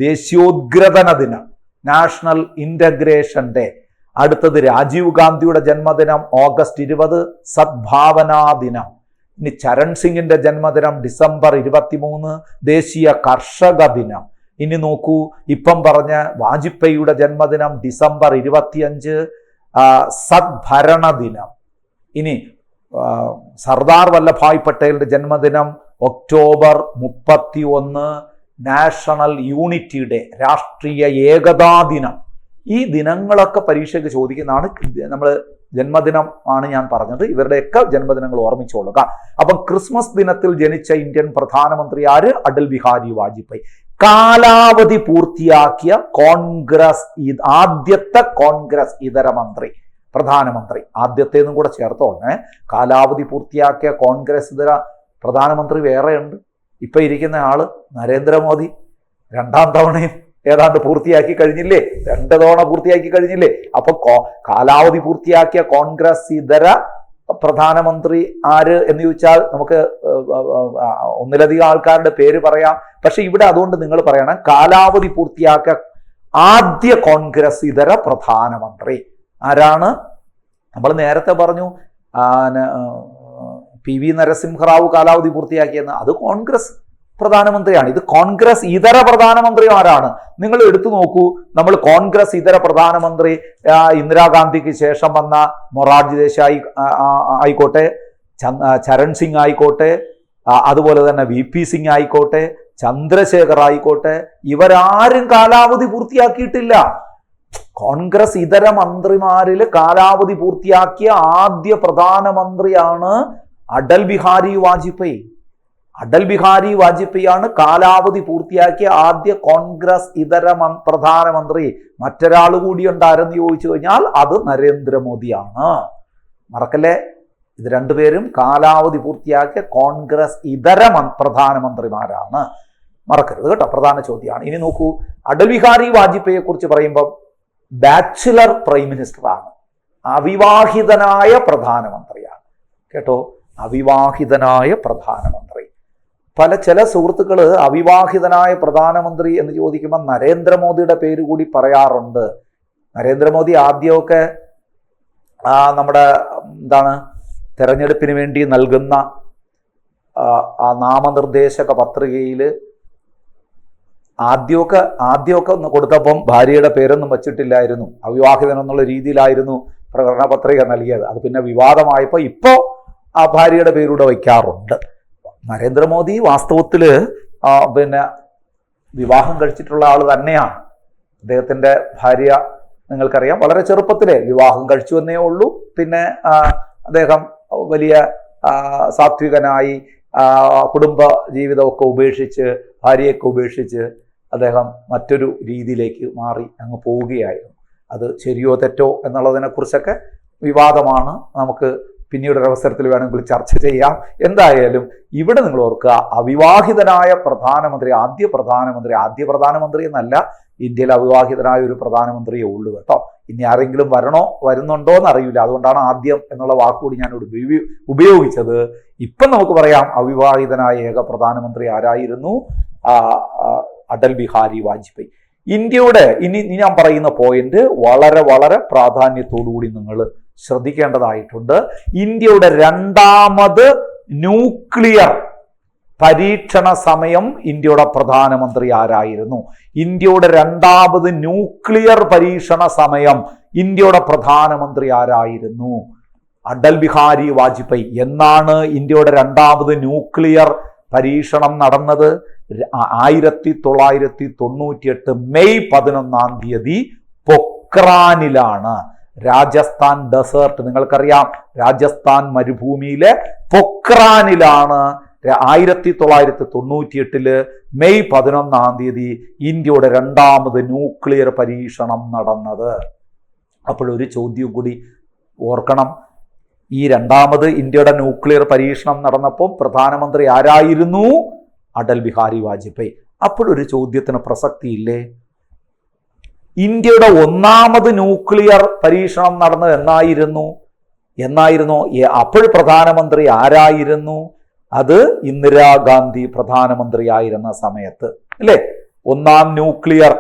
ദേശീയോദ്ഗ്രഥന ദിനം, നാഷണൽ ഇന്റഗ്രേഷൻ ഡേ. അടുത്തത് രാജീവ് ഗാന്ധിയുടെ ജന്മദിനം ഓഗസ്റ്റ് 20, സദ്ഭാവനാ ദിനം. ഇനി ചരൺ സിംഗിന്റെ ജന്മദിനം ഡിസംബർ 23, ദേശീയ കർഷക ദിനം. ഇനി നോക്കൂ, ഇപ്പം പറഞ്ഞ വാജ്പേയിയുടെ ജന്മദിനം ഡിസംബർ 25, സദ്ഭരണ ദിനം. ഇനി സർദാർ വല്ലഭായ് പട്ടേലിന്റെ ജന്മദിനം ഒക്ടോബർ 31, നാഷണൽ യൂണിറ്റി ഡേ, രാഷ്ട്രീയ ഏകതാ ദിനം. ഈ ദിനങ്ങളൊക്കെ പരീക്ഷയ്ക്ക് ചോദിക്കുന്നതാണ്. നമ്മൾ ജന്മദിനം ആണ് ഞാൻ പറഞ്ഞത്. ഇവരുടെയൊക്കെ ജന്മദിനങ്ങൾ ഓർമ്മിച്ചോളുക. അപ്പം ക്രിസ്മസ് ദിനത്തിൽ ജനിച്ച ഇന്ത്യൻ പ്രധാനമന്ത്രി ആര്? അടൽ ബിഹാരി വാജ്പേയി. കാലാവധി പൂർത്തിയാക്കിയ ആദ്യത്തെ കോൺഗ്രസ് ഇതര പ്രധാനമന്ത്രി. ആദ്യത്തേന്നും കൂടെ ചേർത്തോളേ. കാലാവധി പൂർത്തിയാക്കിയ കോൺഗ്രസ് ഇതര പ്രധാനമന്ത്രി വേറെയുണ്ട്. ഇപ്പൊ ഇരിക്കുന്ന ആള് നരേന്ദ്രമോദി 2ാം തവണയും ഏതാണ്ട് പൂർത്തിയാക്കി കഴിഞ്ഞില്ലേ? 2 തവണ പൂർത്തിയാക്കി കഴിഞ്ഞില്ലേ? അപ്പൊ കാലാവധി പൂർത്തിയാക്കിയ കോൺഗ്രസ് ഇതര പ്രധാനമന്ത്രി ആര് എന്ന് ചോദിച്ചാൽ നമുക്ക് ഒന്നിലധികം ആൾക്കാരുടെ പേര് പറയാം. പക്ഷെ ഇവിടെ അതുകൊണ്ട് നിങ്ങൾ പറയണം കാലാവധി പൂർത്തിയാക്കിയ ആദ്യ കോൺഗ്രസ് ഇതര പ്രധാനമന്ത്രി ആരാണ്? നമ്മൾ നേരത്തെ പറഞ്ഞു PV നരസിംഹറാവു കാലാവധി പൂർത്തിയാക്കിയെന്ന്, അത് കോൺഗ്രസ് പ്രധാനമന്ത്രിയാണ്. ഇത് കോൺഗ്രസ് ഇതര പ്രധാനമന്ത്രിമാരാണ്. നിങ്ങൾ എടുത്തു നോക്കൂ, നമ്മൾ കോൺഗ്രസ് ഇതര പ്രധാനമന്ത്രി ഇന്ദിരാഗാന്ധിക്ക് ശേഷം വന്ന മൊറാർജി ദേശായി ആയിക്കോട്ടെ, ചരൺ സിംഗ് ആയിക്കോട്ടെ, അതുപോലെ തന്നെ VP സിംഗ് ആയിക്കോട്ടെ, ചന്ദ്രശേഖർ ആയിക്കോട്ടെ, ഇവരാരും കാലാവധി പൂർത്തിയാക്കിയിട്ടില്ല. കോൺഗ്രസ് ഇതര മന്ത്രിമാരിൽ കാലാവധി പൂർത്തിയാക്കിയ ആദ്യ പ്രധാനമന്ത്രിയാണ് അടൽ ബിഹാരി വാജ്പേയി. അടൽ ബിഹാരി വാജ്പേയിയാണ് കാലാവധി പൂർത്തിയാക്കിയ ആദ്യ കോൺഗ്രസ് ഇതര പ്രധാനമന്ത്രി. മറ്റൊരാൾ കൂടി ഉണ്ടാരെന്ന് ചോദിച്ചു കഴിഞ്ഞാൽ അത് നരേന്ദ്രമോദിയാണ്. മറക്കല്ലേ, ഇത് രണ്ടുപേരും കാലാവധി പൂർത്തിയാക്കിയ കോൺഗ്രസ് ഇതര പ്രധാനമന്ത്രിമാരാണ്. മറക്കരുത് കേട്ടോ, പ്രധാന ചോദ്യമാണ്. ഇനി നോക്കൂ, അടൽ ബിഹാരി വാജ്പേയിയെ കുറിച്ച് പറയുമ്പോൾ ബാച്ചിലർ പ്രൈം മിനിസ്റ്ററാണ്, അവിവാഹിതനായ പ്രധാനമന്ത്രിയാണ്. കേട്ടോ, അവിവാഹിതനായ പ്രധാനമന്ത്രി. ചില സുഹൃത്തുക്കൾ അവിവാഹിതനായ പ്രധാനമന്ത്രി എന്ന് ചോദിക്കുമ്പോൾ നരേന്ദ്രമോദിയുടെ പേര് കൂടി പറയാറുണ്ട്. നരേന്ദ്രമോദി ആദ്യമൊക്കെ നമ്മുടെ തെരഞ്ഞെടുപ്പിന് വേണ്ടി നൽകുന്ന ആ നാമനിർദ്ദേശക പത്രികയിൽ ആദ്യമൊക്കെ ഒന്ന് കൊടുത്തപ്പം ഭാര്യയുടെ പേരൊന്നും വച്ചിട്ടില്ലായിരുന്നു, അവിവാഹിതൻ എന്നുള്ള രീതിയിലായിരുന്നു പ്രകടന പത്രിക നൽകിയത്. അത് പിന്നെ വിവാദമായപ്പോൾ ഇപ്പോൾ ആ ഭാര്യയുടെ പേരൂടെ വയ്ക്കാറുണ്ട്. നരേന്ദ്രമോദി വാസ്തവത്തിൽ വിവാഹം കഴിച്ചിട്ടുള്ള ആൾ തന്നെയാണ്. അദ്ദേഹത്തിൻ്റെ ഭാര്യ നിങ്ങൾക്കറിയാം, വളരെ ചെറുപ്പത്തിലേ വിവാഹം കഴിച്ചു എന്നേ ഉള്ളൂ. പിന്നെ അദ്ദേഹം വലിയ സാത്വികനായി കുടുംബ ജീവിതമൊക്കെ ഉപേക്ഷിച്ച്, ഭാര്യയൊക്കെ ഉപേക്ഷിച്ച് അദ്ദേഹം മറ്റൊരു രീതിയിലേക്ക് മാറി അങ്ങ് പോവുകയായിരുന്നു. അത് ശരിയോ തെറ്റോ എന്നുള്ളതിനെക്കുറിച്ചൊക്കെ വിവാദമാണ്. നമുക്ക് പിന്നീട് ഒരവസരത്തിൽ വേണമെങ്കിൽ ചർച്ച ചെയ്യാം. എന്തായാലും ഇവിടെ നിങ്ങൾ ഓർക്കുക, അവിവാഹിതനായ പ്രധാനമന്ത്രി, ആദ്യ പ്രധാനമന്ത്രി എന്നല്ല, ഇന്ത്യയിൽ അവിവാഹിതനായ ഒരു പ്രധാനമന്ത്രിയേ ഉള്ളൂ കേട്ടോ. ഇനി ആരെങ്കിലും വരുന്നുണ്ടോ എന്നറിയില്ല. അതുകൊണ്ടാണ് ആദ്യം എന്നുള്ള വാക്കുകൂടി ഞാൻ ഉപയോഗിച്ചത്. ഇപ്പം നമുക്ക് പറയാം, അവിവാഹിതനായ ഏക പ്രധാനമന്ത്രി ആരായിരുന്നു? അടൽ ബിഹാരി വാജ്പേയി. ഇന്ത്യയുടെ ഇനി ഞാൻ പറയുന്ന പോയിന്റ് വളരെ വളരെ പ്രാധാന്യത്തോടുകൂടി നിങ്ങൾ ശ്രദ്ധിക്കേണ്ടതായിട്ടുണ്ട്. ഇന്ത്യയുടെ രണ്ടാമത് ന്യൂക്ലിയർ പരീക്ഷണ സമയം ഇന്ത്യയുടെ പ്രധാനമന്ത്രി ആരായിരുന്നു? ഇന്ത്യയുടെ രണ്ടാമത് ന്യൂക്ലിയർ പരീക്ഷണ സമയം ഇന്ത്യയുടെ പ്രധാനമന്ത്രി ആരായിരുന്നു? അടൽ ബിഹാരി വാജ്പേയി. എന്നാണ് ഇന്ത്യയുടെ രണ്ടാമത് ന്യൂക്ലിയർ പരീക്ഷണം നടന്നത്? 1998 മെയ് 11 പൊക്രാനിലാണ്. രാജസ്ഥാൻ ഡെസേർട്ട്, നിങ്ങൾക്കറിയാം, രാജസ്ഥാൻ മരുഭൂമിയിലെ പൊക്രാനിലാണ് 1998 മെയ് 11 ഇന്ത്യയുടെ രണ്ടാമത് ന്യൂക്ലിയർ പരീക്ഷണം നടന്നത്. അപ്പോഴൊരു ചോദ്യം കൂടി ഓർക്കണം, ഈ രണ്ടാമത് ഇന്ത്യയുടെ ന്യൂക്ലിയർ പരീക്ഷണം നടന്നപ്പോൾ പ്രധാനമന്ത്രി ആരായിരുന്നു? അടൽ ബിഹാരി വാജ്പേയി. അപ്പോഴൊരു ചോദ്യത്തിന് പ്രസക്തിയില്ലേ? ഇന്ത്യയുടെ ഒന്നാമത് ന്യൂക്ലിയർ പരീക്ഷണം നടന്നത് എന്നായിരുന്നു? അപ്പോൾ പ്രധാനമന്ത്രി ആരായിരുന്നു? അത് ഇന്ദിരാഗാന്ധി പ്രധാനമന്ത്രിയായിരുന്ന സമയത്ത് അല്ലേ ഒന്നാം ന്യൂക്ലിയർ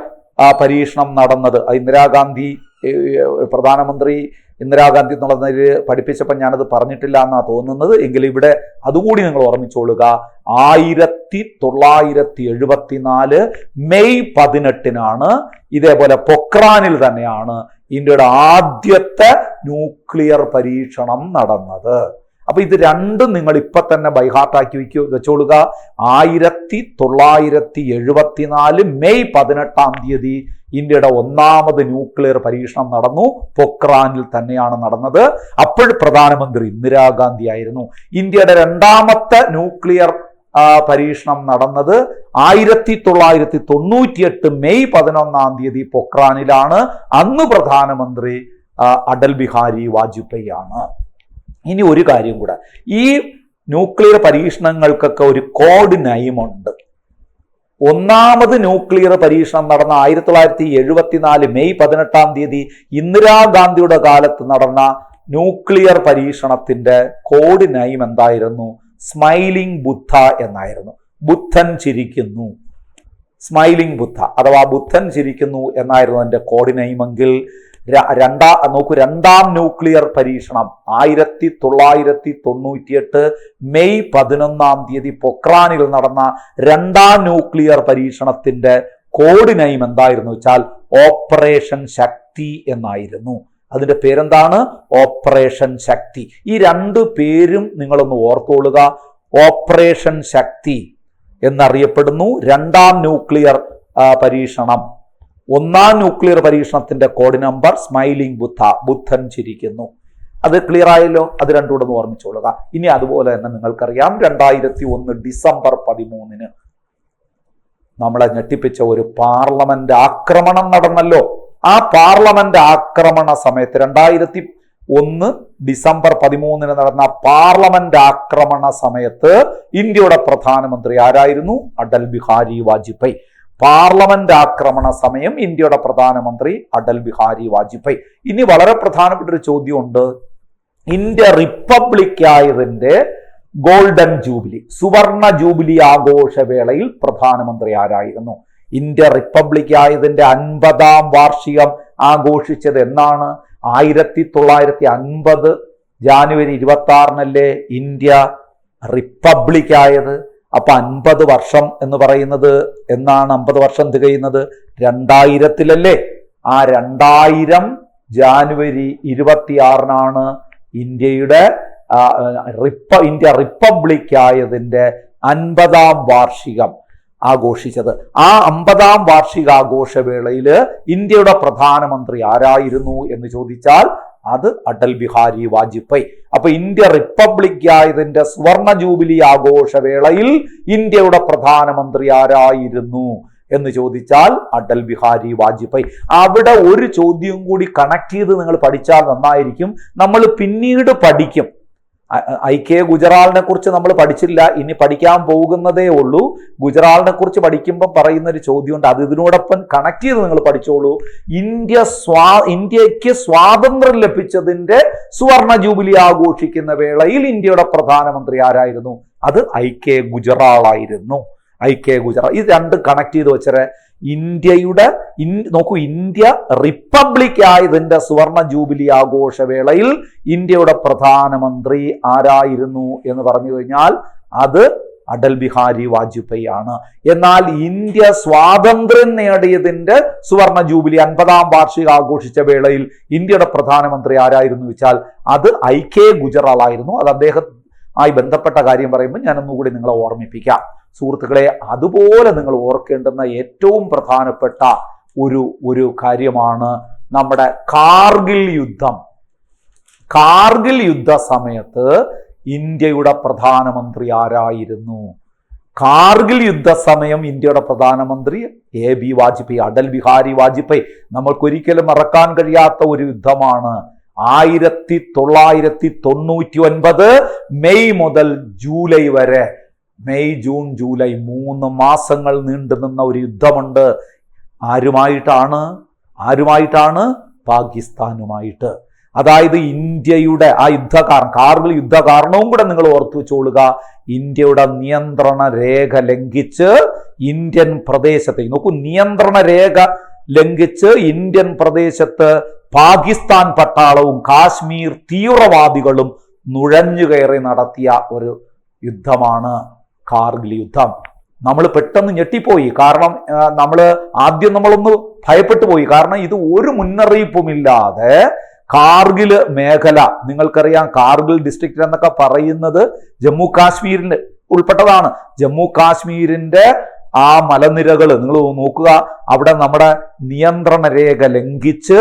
പരീക്ഷണം നടന്നത്. ഇന്ദിരാഗാന്ധി പ്രധാനമന്ത്രി ഇന്ദിരാഗാന്ധി എന്നുള്ളതിൽ പഠിപ്പിച്ചപ്പോൾ ഞാനത് പറഞ്ഞിട്ടില്ല എന്നാണ് തോന്നുന്നത്. എങ്കിലും ഇവിടെ അതുകൂടി നിങ്ങൾ ഓർമ്മിച്ചോളുക. 1974 മെയ് 18 ഇതേപോലെ പൊക്രാനിൽ തന്നെയാണ് ഇന്ത്യയുടെ ആദ്യത്തെ ന്യൂക്ലിയർ പരീക്ഷണം നടന്നത്. അപ്പൊ ഇത് രണ്ടും നിങ്ങൾ ഇപ്പൊ തന്നെ ബൈഹാർട്ടാക്കി വെച്ചോളുക. 1974 മെയ് 18 ഇന്ത്യയുടെ ഒന്നാമത് ന്യൂക്ലിയർ പരീക്ഷണം നടന്നു. പൊക്രാനിൽ തന്നെയാണ് നടന്നത്. അപ്പോൾ പ്രധാനമന്ത്രി ഇന്ദിരാഗാന്ധി ആയിരുന്നു. ഇന്ത്യയുടെ രണ്ടാമത്തെ ന്യൂക്ലിയർ പരീക്ഷണം നടന്നത് 1998 മെയ് 11 പൊക്രാനിലാണ്. അന്ന് പ്രധാനമന്ത്രി അടൽ ബിഹാരി വാജ്പേയി ആണ്. ഇനി ഒരു കാര്യം കൂടെ, ഈ ന്യൂക്ലിയർ പരീക്ഷണങ്ങൾക്കൊക്കെ ഒരു കോഡ് നയമുണ്ട്. ഒന്നാമത് ന്യൂക്ലിയർ പരീക്ഷണം നടന്ന 1974 മെയ് 18 ഇന്ദിരാഗാന്ധിയുടെ കാലത്ത് നടന്ന ന്യൂക്ലിയർ പരീക്ഷണത്തിന്റെ കോഡ് നയം എന്തായിരുന്നു? സ്മൈലിംഗ് ബുദ്ധ എന്നായിരുന്നു. ബുദ്ധൻ ചിരിക്കുന്നു, സ്മൈലിംഗ് ബുദ്ധ അഥവാ ബുദ്ധൻ ചിരിക്കുന്നു എന്നായിരുന്നു അതിന്റെ കോഡ് നയമെങ്കിൽ രണ്ടാം ന്യൂക്ലിയർ പരീക്ഷണം 1998 മെയ് 11 പൊക്രാനിൽ നടന്ന രണ്ടാം ന്യൂക്ലിയർ പരീക്ഷണത്തിന്റെ കോഡ് നെയിം എന്തായിരുന്നു വെച്ചാൽ ഓപ്പറേഷൻ ശക്തി എന്നായിരുന്നു. അതിന്റെ പേരെന്താണ്? ഓപ്പറേഷൻ ശക്തി. ഈ രണ്ടു പേരും നിങ്ങളൊന്ന് ഓർത്തോളുക. ഓപ്പറേഷൻ ശക്തി എന്നറിയപ്പെടുന്നു രണ്ടാം ന്യൂക്ലിയർ പരീക്ഷണം. ഒന്നാം ന്യൂക്ലിയർ പരീക്ഷണത്തിന്റെ കോഡ് നമ്പർ സ്മൈലിംഗ് ബുദ്ധ, ബുദ്ധൻ ചിരിക്കുന്നു. അത് ക്ലിയർ ആയല്ലോ? അത് രണ്ടും കൂടെ ഒന്ന് ഓർമ്മിച്ചോളുക. ഇനി അതുപോലെ തന്നെ നിങ്ങൾക്കറിയാം 2001 ഡിസംബർ 13 നമ്മളെ ഞെട്ടിപ്പിച്ച ഒരു പാർലമെന്റ് ആക്രമണം നടന്നല്ലോ. ആ പാർലമെന്റ് ആക്രമണ സമയത്ത് 2001 ഡിസംബർ 13 നടന്ന പാർലമെന്റ് ആക്രമണ സമയത്ത് ഇന്ത്യയുടെ പ്രധാനമന്ത്രി ആരായിരുന്നു? അടൽ ബിഹാരി വാജ്പേയി. പാർലമെന്റ് ആക്രമണ സമയം ഇന്ത്യയുടെ പ്രധാനമന്ത്രി അടൽ ബിഹാരി വാജ്പേയി. ഇനി വളരെ പ്രധാനപ്പെട്ട ഒരു ചോദ്യമുണ്ട്. ഇന്ത്യ റിപ്പബ്ലിക് ആയതിന്റെ ഗോൾഡൻ ജൂബിലി, സുവർണ ജൂബിലി ആഘോഷവേളയിൽ പ്രധാനമന്ത്രി ആരായിരുന്നു? ഇന്ത്യ റിപ്പബ്ലിക് ആയതിന്റെ 50ാം വാർഷികം ആഘോഷിച്ചത് എന്നാണ്? 1950 ജാനുവരി 26 ഇന്ത്യ റിപ്പബ്ലിക് ആയത്. അപ്പൊ 50 വർഷം എന്ന് പറയുന്നത് എന്നാണ്? 50 വർഷം തികയുന്നത് 2000 ആ 2000 ജാനുവരി 26 ഇന്ത്യയുടെ ഇന്ത്യ റിപ്പബ്ലിക് ആയതിന്റെ 50ാം വാർഷികം ആഘോഷിച്ചത്. ആ 50ാം വാർഷികാഘോഷവേളയിൽ ഇന്ത്യയുടെ പ്രധാനമന്ത്രി ആരായിരുന്നു എന്ന് ചോദിച്ചാൽ അത് അടൽ ബിഹാരി വാജ്പേയി. അപ്പൊ ഇന്ത്യ റിപ്പബ്ലിക് ആയതിന്റെ സുവർണ ജൂബിലി ആഘോഷവേളയിൽ ഇന്ത്യയുടെ പ്രധാനമന്ത്രി ആരായിരുന്നു എന്ന് ചോദിച്ചാൽ അടൽ ബിഹാരി വാജ്പേയി. അവിടെ ഒരു ചോദ്യം കൂടി കണക്ട് ചെയ്ത് നിങ്ങൾ പഠിച്ചാൽ നന്നായിരിക്കും. നമ്മൾ പിന്നീട് പഠിക്കും. IK ഗുജറാളിനെ കുറിച്ച് നമ്മൾ പഠിച്ചില്ല, ഇനി പഠിക്കാൻ പോകുന്നതേ ഉള്ളൂ. ഗുജറാളിനെ കുറിച്ച് പഠിക്കുമ്പോൾ പറയുന്ന ഒരു ചോദ്യമുണ്ട്, അത് ഇതിനോടൊപ്പം കണക്ട് ചെയ്ത് നിങ്ങൾ പഠിച്ചോളൂ. ഇന്ത്യക്ക് സ്വാതന്ത്ര്യം ലഭിച്ചതിന്റെ സുവർണ ജൂബിലി ആഘോഷിക്കുന്ന വേളയിൽ ഇന്ത്യയുടെ പ്രധാനമന്ത്രി ആരായിരുന്നു? അത് IK ഗുജറാളായിരുന്നു. IK ഗുജറാൾ. ഇത് രണ്ടും കണക്ട് ചെയ്ത് വെച്ചേ. നോക്കൂ, ഇന്ത്യ റിപ്പബ്ലിക് ആയതിന്റെ സുവർണ ജൂബിലി ആഘോഷവേളയിൽ ഇന്ത്യയുടെ പ്രധാനമന്ത്രി ആരായിരുന്നു എന്ന് പറഞ്ഞു കഴിഞ്ഞാൽ അത് അടൽ ബിഹാരി വാജ്പേയി ആണ്. എന്നാൽ ഇന്ത്യ സ്വാതന്ത്ര്യം നേടിയതിന്റെ സുവർണ ജൂബിലി 50ാം വാർഷികം ആഘോഷിച്ച വേളയിൽ ഇന്ത്യയുടെ പ്രധാനമന്ത്രി ആരായിരുന്നു വെച്ചാൽ അത് IK ഗുജറാൾ ആയിരുന്നു. അത് അദ്ദേഹവുമായി ബന്ധപ്പെട്ട കാര്യം പറയുമ്പോൾ ഞാനൊന്നുകൂടി നിങ്ങളെ ഓർമ്മിപ്പിക്കാം. സുഹൃത്തുക്കളെ, അതുപോലെ നിങ്ങൾ ഓർക്കേണ്ടുന്ന ഏറ്റവും പ്രധാനപ്പെട്ട ഒരു കാര്യമാണ് നമ്മുടെ കാർഗിൽ യുദ്ധം. കാർഗിൽ യുദ്ധ സമയത്ത് ഇന്ത്യയുടെ പ്രധാനമന്ത്രി ആരായിരുന്നു? കാർഗിൽ യുദ്ധ സമയം ഇന്ത്യയുടെ പ്രധാനമന്ത്രി AB വാജ്പേയി, അടൽ ബിഹാരി വാജ്പേയി. നമ്മൾക്കൊരിക്കലും മറക്കാൻ കഴിയാത്ത ഒരു യുദ്ധമാണ്. 1999 മെയ് മുതൽ ജൂലൈ വരെ, മെയ് ജൂൺ ജൂലൈ 3 മാസങ്ങൾ നീണ്ടുനിന്ന ഒരു യുദ്ധമുണ്ട്. ആരുമായിട്ടാണ്? പാകിസ്ഥാനുമായിട്ട്. അതായത് ഇന്ത്യയുടെ ആ യുദ്ധകാരണം, കാർഗിൽ യുദ്ധ കാരണവും കൂടെ നിങ്ങൾ ഓർത്തു വെച്ചോളുക. ഇന്ത്യയുടെ നിയന്ത്രണ രേഖ ലംഘിച്ച് ഇന്ത്യൻ പ്രദേശത്തേക്ക്, നോക്കൂ, നിയന്ത്രണ രേഖ ലംഘിച്ച് ഇന്ത്യൻ പ്രദേശത്ത് പാകിസ്ഥാൻ പട്ടാളവും കാശ്മീർ തീവ്രവാദികളും നുഴഞ്ഞുകയറി നടത്തിയ ഒരു യുദ്ധമാണ് കാർഗിൽ യുദ്ധം. നമ്മൾ പെട്ടെന്ന് ഞെട്ടിപ്പോയി. കാരണം നമ്മളൊന്ന് ഭയപ്പെട്ടു പോയി. കാരണം ഇത് ഒരു മുന്നറിയിപ്പുമില്ലാതെ കാർഗിൽ മേഖല, നിങ്ങൾക്കറിയാം കാർഗിൽ ഡിസ്ട്രിക്റ്റ് എന്നൊക്കെ പറയുന്നത് ജമ്മു കാശ്മീരിൽ ഉൾപ്പെട്ടതാണ്. ജമ്മു കാശ്മീരിന്റെ ആ മലനിരകൾ നിങ്ങൾ നോക്കുക. അവിടെ നമ്മുടെ നിയന്ത്രണ രേഖ ലംഘിച്ച്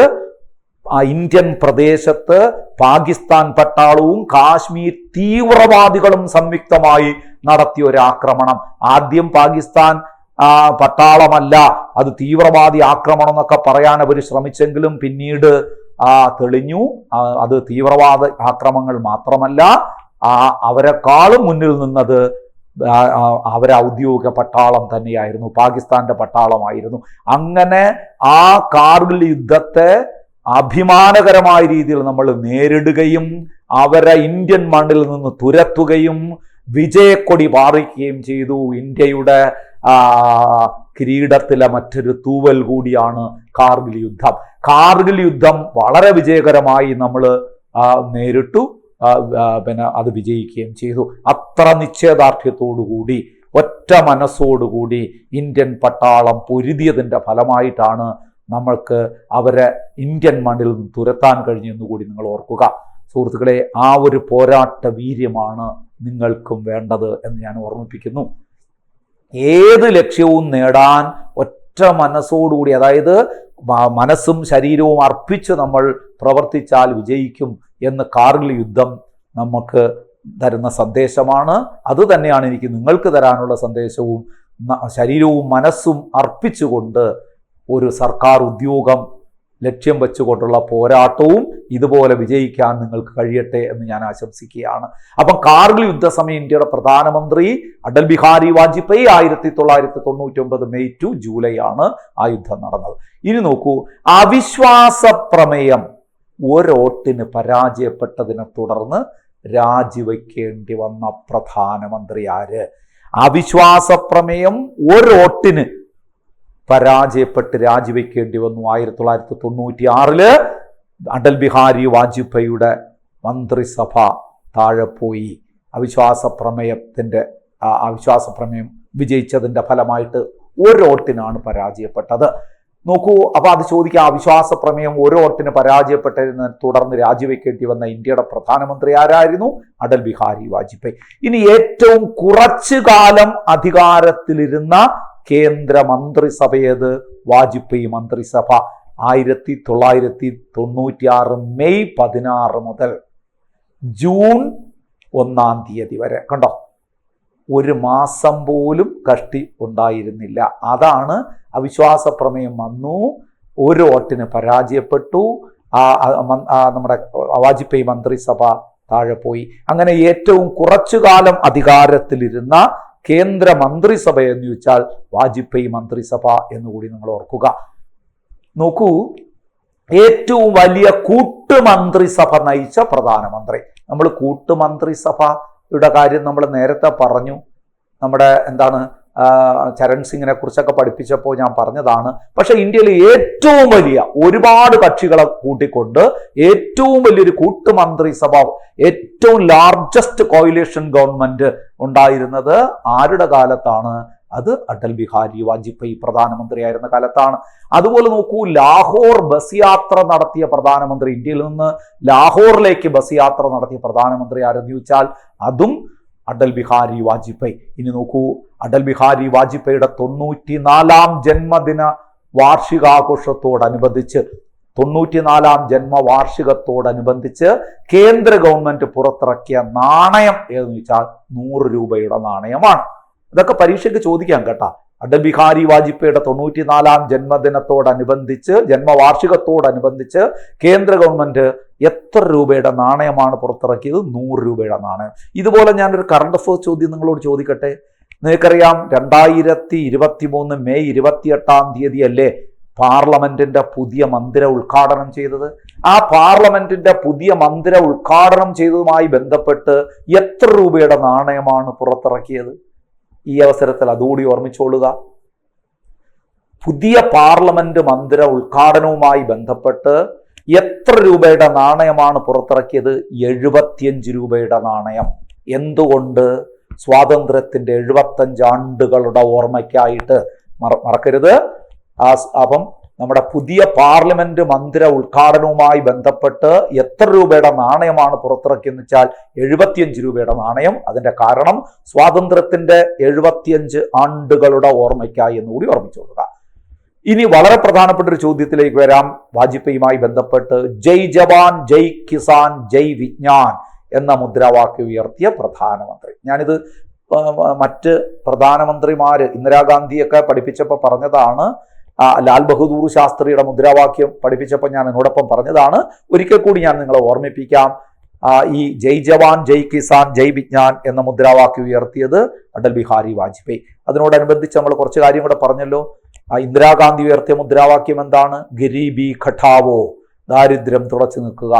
ഇന്ത്യൻ പ്രദേശത്ത് പാകിസ്ഥാൻ പട്ടാളവും കാശ്മീർ തീവ്രവാദികളും സംയുക്തമായി നടത്തിയ ഒരു ആക്രമണം. ആദ്യം പാകിസ്ഥാൻ പട്ടാളമല്ല, അത് തീവ്രവാദി ആക്രമണം എന്നൊക്കെ പറയാൻ അവർ ശ്രമിച്ചെങ്കിലും പിന്നീട് തെളിഞ്ഞു അത് തീവ്രവാദ ആക്രമണങ്ങൾ മാത്രമല്ല, അവരെക്കാളും മുന്നിൽ നിന്നത് അവരെ ഔദ്യോഗിക പട്ടാളം തന്നെയായിരുന്നു, പാകിസ്ഥാന്റെ പട്ടാളമായിരുന്നു. അങ്ങനെ ആ കാർഗിൽ യുദ്ധത്തെ അഭിമാനകരമായ രീതിയിൽ നമ്മൾ നേരിടുകയും അവരെ ഇന്ത്യൻ മണ്ണിൽ നിന്ന് തുരത്തുകയും വിജയക്കൊടി പാറിക്കുകയും ചെയ്തു. ഇന്ത്യയുടെ കിരീടത്തിലെ മറ്റൊരു തൂവൽ കൂടിയാണ് കാർഗിൽ യുദ്ധം. കാർഗിൽ യുദ്ധം വളരെ വിജയകരമായി നമ്മൾ നേരിട്ടു, അത് വിജയിക്കുകയും ചെയ്തു. അത്ര നിശ്ചയദാർഢ്യത്തോടുകൂടി ഒറ്റ മനസ്സോടുകൂടി ഇന്ത്യൻ പട്ടാളം പൊരുതിയതിൻ്റെ ഫലമായിട്ടാണ് നമ്മൾക്ക് അവരെ ഇന്ത്യൻ മണ്ണിൽ നിന്ന് തുരത്താൻ കഴിഞ്ഞെന്ന് കൂടി നിങ്ങൾ ഓർക്കുക. സുഹൃത്തുക്കളെ, ആ ഒരു പോരാട്ട വീര്യമാണ് നിങ്ങൾക്കും വേണ്ടത് എന്ന് ഞാൻ ഓർമ്മിപ്പിക്കുന്നു. ഏത് ലക്ഷ്യവും നേടാൻ ഒറ്റ മനസ്സോടുകൂടി, അതായത് മനസ്സും ശരീരവും അർപ്പിച്ച് നമ്മൾ പ്രവർത്തിച്ചാൽ വിജയിക്കും എന്ന് കാർഗിൽ യുദ്ധം നമുക്ക് തരുന്ന സന്ദേശമാണ്. അതുതന്നെയാണ് എനിക്ക് നിങ്ങൾക്ക് തരാനുള്ള സന്ദേശവും. ശരീരവും മനസ്സും അർപ്പിച്ചുകൊണ്ട് ഒരു സർക്കാർ ഉദ്യോഗം ലക്ഷ്യം വെച്ചുകൊണ്ടുള്ള പോരാട്ടവും ഇതുപോലെ വിജയിക്കാൻ നിങ്ങൾക്ക് കഴിയട്ടെ എന്ന് ഞാൻ ആശംസിക്കുകയാണ്. അപ്പം കാർഗിൽ യുദ്ധസമയം ഇന്ത്യയുടെ പ്രധാനമന്ത്രി Atal Bihari Vajpayee 1999 May to July ആണ് ആ യുദ്ധം നടന്നത്. ഇനി നോക്കൂ, അവിശ്വാസ പ്രമേയം ഒരോട്ടിന് പരാജയപ്പെട്ടതിനെ തുടർന്ന് രാജിവെക്കേണ്ടി വന്ന പ്രധാനമന്ത്രി ആര്? അവിശ്വാസ പ്രമേയം ഒരോട്ടിന് പരാജയപ്പെട്ട് രാജിവെക്കേണ്ടി വന്നു. 1996 അടൽ ബിഹാരി വാജ്പേയിയുടെ മന്ത്രിസഭ താഴെ പോയി. അവിശ്വാസ പ്രമേയം വിജയിച്ചതിൻ്റെ ഫലമായിട്ട് ഒരോട്ടിനാണ് പരാജയപ്പെട്ടത്. നോക്കൂ, അപ്പോൾ അത് ചോദിക്കുക, അവിശ്വാസ പ്രമേയം ഒരോട്ടിന് പരാജയപ്പെട്ടതിനെ തുടർന്ന് രാജിവെക്കേണ്ടി വന്ന ഇന്ത്യയുടെ പ്രധാനമന്ത്രി ആരായിരുന്നു? അടൽ ബിഹാരി വാജ്പേയി. ഇനി ഏറ്റവും കുറച്ചു കാലം അധികാരത്തിലിരുന്ന കേന്ദ്ര മന്ത്രിസഭയത്? വാജ്പേയി മന്ത്രിസഭ 1996 മെയ് 16 മുതൽ ജൂൺ 1 വരെ. കണ്ടോ, ഒരു മാസം പോലും കഷ്ടി ഉണ്ടായിരുന്നില്ല. അതാണ് അവിശ്വാസ പ്രമേയം വന്നു, ഒരു വോട്ടിന് പരാജയപ്പെട്ടു, നമ്മുടെ വാജ്പേയി മന്ത്രിസഭ താഴെ പോയി. അങ്ങനെ ഏറ്റവും കുറച്ചു കാലം അധികാരത്തിലിരുന്ന കേന്ദ്ര മന്ത്രിസഭ എന്ന് ചോദിച്ചാൽ വാജ്പേയി മന്ത്രിസഭ എന്നുകൂടി നിങ്ങൾ ഓർക്കുക. നോക്കൂ, ഏറ്റവും വലിയ കൂട്ടുമന്ത്രിസഭ നയിച്ച പ്രധാനമന്ത്രി. നമ്മൾ കൂട്ടുമന്ത്രിസഭയുടെ കാര്യം നമ്മൾ നേരത്തെ പറഞ്ഞു. നമ്മുടെ ചരൺ സിംഗിനെ കുറിച്ചൊക്കെ പഠിപ്പിച്ചപ്പോൾ ഞാൻ പറഞ്ഞതാണ്. പക്ഷെ ഇന്ത്യയിൽ ഏറ്റവും വലിയ ഒരുപാട് കക്ഷികളെ കൂട്ടിക്കൊണ്ട് ഏറ്റവും വലിയൊരു കൂട്ടുമന്ത്രിസഭ, ഏറ്റവും ലാർജസ്റ്റ് കോയിലേഷൻ ഗവൺമെന്റ് ഉണ്ടായിരുന്നത് ആരുടെ കാലത്താണ്? അത് അടൽ ബിഹാരി വാജ്പേയി പ്രധാനമന്ത്രിയായിരുന്ന കാലത്താണ്. അതുപോലെ നോക്കൂ, ലാഹോർ ബസ് യാത്ര നടത്തിയ പ്രധാനമന്ത്രി, ഇന്ത്യയിൽ നിന്ന് ലാഹോറിലേക്ക് ബസ് യാത്ര നടത്തിയ പ്രധാനമന്ത്രി ആരെന്ന് ചോദിച്ചാൽ അതും അടൽ ബിഹാരി വാജ്പേയി. ഇനി നോക്കൂ, അടൽ ബിഹാരി വാജ്പേയിയുടെ 94ാം ജന്മദിന വാർഷികാഘോഷത്തോടനുബന്ധിച്ച് 94ാം ജന്മവാർഷികത്തോടനുബന്ധിച്ച് കേന്ദ്ര ഗവൺമെന്റ് പുറത്തിറക്കിയ നാണയം ഏതെന്ന് ചോദിച്ചാൽ 100 രൂപയുടെ നാണയമാണ്. ഇതൊക്കെ പരീക്ഷയ്ക്ക് ചോദിക്കാം കേട്ടാ. അടൽ ബിഹാരി വാജ്പേയിയുടെ 94ാം ജന്മവാർഷികത്തോടനുബന്ധിച്ച് കേന്ദ്ര ഗവൺമെന്റ് എത്ര രൂപയുടെ നാണയമാണ് പുറത്തിറക്കിയത്? 100 രൂപയുടെ നാണയം. ഇതുപോലെ ഞാനൊരു കറണ്ട് അഫയേഴ്സ് ചോദ്യം നിങ്ങളോട് ചോദിക്കട്ടെ. നിങ്ങൾക്കറിയാം, 2023 മെയ് 28 അല്ലേ പാർലമെന്റിന്റെ പുതിയ മന്ദിരം ഉദ്ഘാടനം ചെയ്തത്? ആ പാർലമെന്റിന്റെ പുതിയ മന്ദിരം ഉദ്ഘാടനം ചെയ്തതുമായി ബന്ധപ്പെട്ട് എത്ര രൂപയുടെ നാണയമാണ് പുറത്തിറക്കിയത്? ഈ അവസരത്തിൽ അതുകൂടി ഓർമ്മിച്ചോളുക. പുതിയ പാർലമെന്റ് മന്ദിര ഉദ്ഘാടനവുമായി ബന്ധപ്പെട്ട് എത്ര രൂപയുടെ നാണയമാണ് പുറത്തിറക്കിയത്? 75 രൂപയുടെ നാണയം. എന്തുകൊണ്ട്? സ്വാതന്ത്ര്യത്തിന്റെ 75 ആണ്ടുകളുടെ ഓർമ്മയ്ക്കായിട്ട്. മറക്കരുത്. അപ്പം നമ്മുടെ പുതിയ പാർലമെന്റ് മന്ദിര ഉദ്ഘാടനവുമായി ബന്ധപ്പെട്ട് എത്ര രൂപയുടെ നാണയമാണ് പുറത്തിറക്കിയെന്ന് വെച്ചാൽ 75 രൂപയുടെ നാണയം. അതിന്റെ കാരണം സ്വാതന്ത്ര്യത്തിന്റെ 75 ആണ്ടുകളുടെ ഓർമ്മയ്ക്കായി എന്നുകൂടി ഓർമ്മിച്ചോളുക. ഇനി വളരെ പ്രധാനപ്പെട്ട ഒരു ചോദ്യത്തിലേക്ക് വരാം. വാജ്പേയിയുമായി ബന്ധപ്പെട്ട് ജയ് ജവാൻ, ജയ് കിസാൻ, ജയ് വിജ്ഞാൻ എന്ന മുദ്രാവാക്യം ഉയർത്തിയ പ്രധാനമന്ത്രി. ഞാനിത് മറ്റ് പ്രധാനമന്ത്രിമാര് ഇന്ദിരാഗാന്ധിയൊക്കെ പഠിപ്പിച്ചപ്പോൾ പറഞ്ഞതാണ്. ലാൽ ബഹദൂർ ശാസ്ത്രിയുടെ മുദ്രാവാക്യം പഠിപ്പിച്ചപ്പോൾ ഞാൻ എന്നോടൊപ്പം പറഞ്ഞതാണ്. ഒരിക്കൽ കൂടി ഞാൻ നിങ്ങളെ ഓർമ്മിപ്പിക്കാം. ഈ ജയ് ജവാൻ, ജയ് കിസാൻ, ജയ് വിജ്ഞാൻ എന്ന മുദ്രാവാക്യം ഉയർത്തിയത് അടൽ ബിഹാരി വാജ്പേയി. അതിനോടനുബന്ധിച്ച് നമ്മൾ കുറച്ച് കാര്യം കൂടെ പറഞ്ഞല്ലോ. ഇന്ദിരാഗാന്ധി ഉയർത്തിയ മുദ്രാവാക്യം എന്താണ്? ഗരീബി ഘട്ടാവോ, ദാരിദ്ര്യം തുടച്ചു നിൽക്കുക.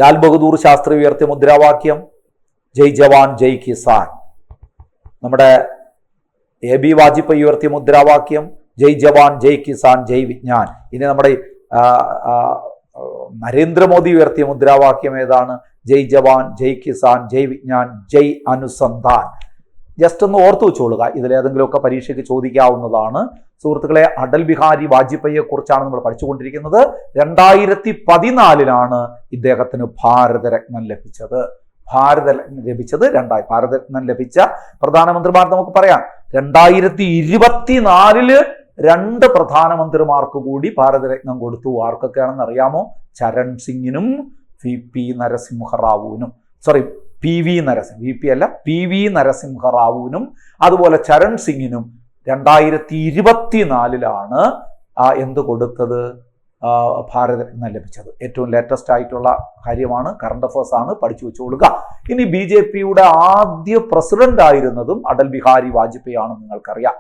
ലാൽ ബഹദൂർ ശാസ്ത്രി ഉയർത്തിയ മുദ്രാവാക്യം ജയ് ജവാൻ, ജയ് കിസാൻ. നമ്മുടെ AB വാജ്പേയി ഉയർത്തിയ മുദ്രാവാക്യം ജയ് ജവാൻ ജയ് കിസാൻ ജയ് വിജ്ഞാൻ. ഇനി നമ്മുടെ നരേന്ദ്രമോദി ഉയർത്തിയ മുദ്രാവാക്യം ഏതാണ്? ജയ് ജവാൻ ജയ് കിസാൻ ജയ് വിജ്ഞാൻ ജയ് അനുസന്ധാൻ. ജസ്റ്റ് ഒന്ന് ഓർത്തു വെച്ചോളുക, ഇതിലേതെങ്കിലുമൊക്കെ പരീക്ഷയ്ക്ക് ചോദിക്കാവുന്നതാണ്. സുഹൃത്തുക്കളെ, അടൽ ബിഹാരി വാജ്പേയിയെ കുറിച്ചാണ് നമ്മൾ പഠിച്ചുകൊണ്ടിരിക്കുന്നത്. 2014 ഇദ്ദേഹത്തിന് ഭാരതരത്നം ലഭിച്ചത്. ഭാരതരത്നം ലഭിച്ച പ്രധാനമന്ത്രിമാർ നമുക്ക് പറയാം. 2024 2 പ്രധാനമന്ത്രിമാർക്ക് കൂടി ഭാരതരത്നം കൊടുത്തു. ആർക്കൊക്കെയാണെന്ന് അറിയാമോ? ചരൺ സിംഗിനും പി വി നരസിംഹറാവുവിനും അതുപോലെ ചരൺ സിംഗിനും 2024 എന്ത് കൊടുത്തത്? ഭാരതരത്നം ലഭിച്ചത്. ഏറ്റവും ലേറ്റസ്റ്റ് ആയിട്ടുള്ള കാര്യമാണ്, കറണ്ട് അഫയേഴ്സ് ആണ്, പഠിച്ചു വെച്ചുകൊള്ളുക. ഇനി BJPയുടെ ആദ്യ പ്രസിഡന്റ് ആയിരുന്നതും അടൽ ബിഹാരി വാജ്പേയി ആണെന്ന് നിങ്ങൾക്കറിയാം.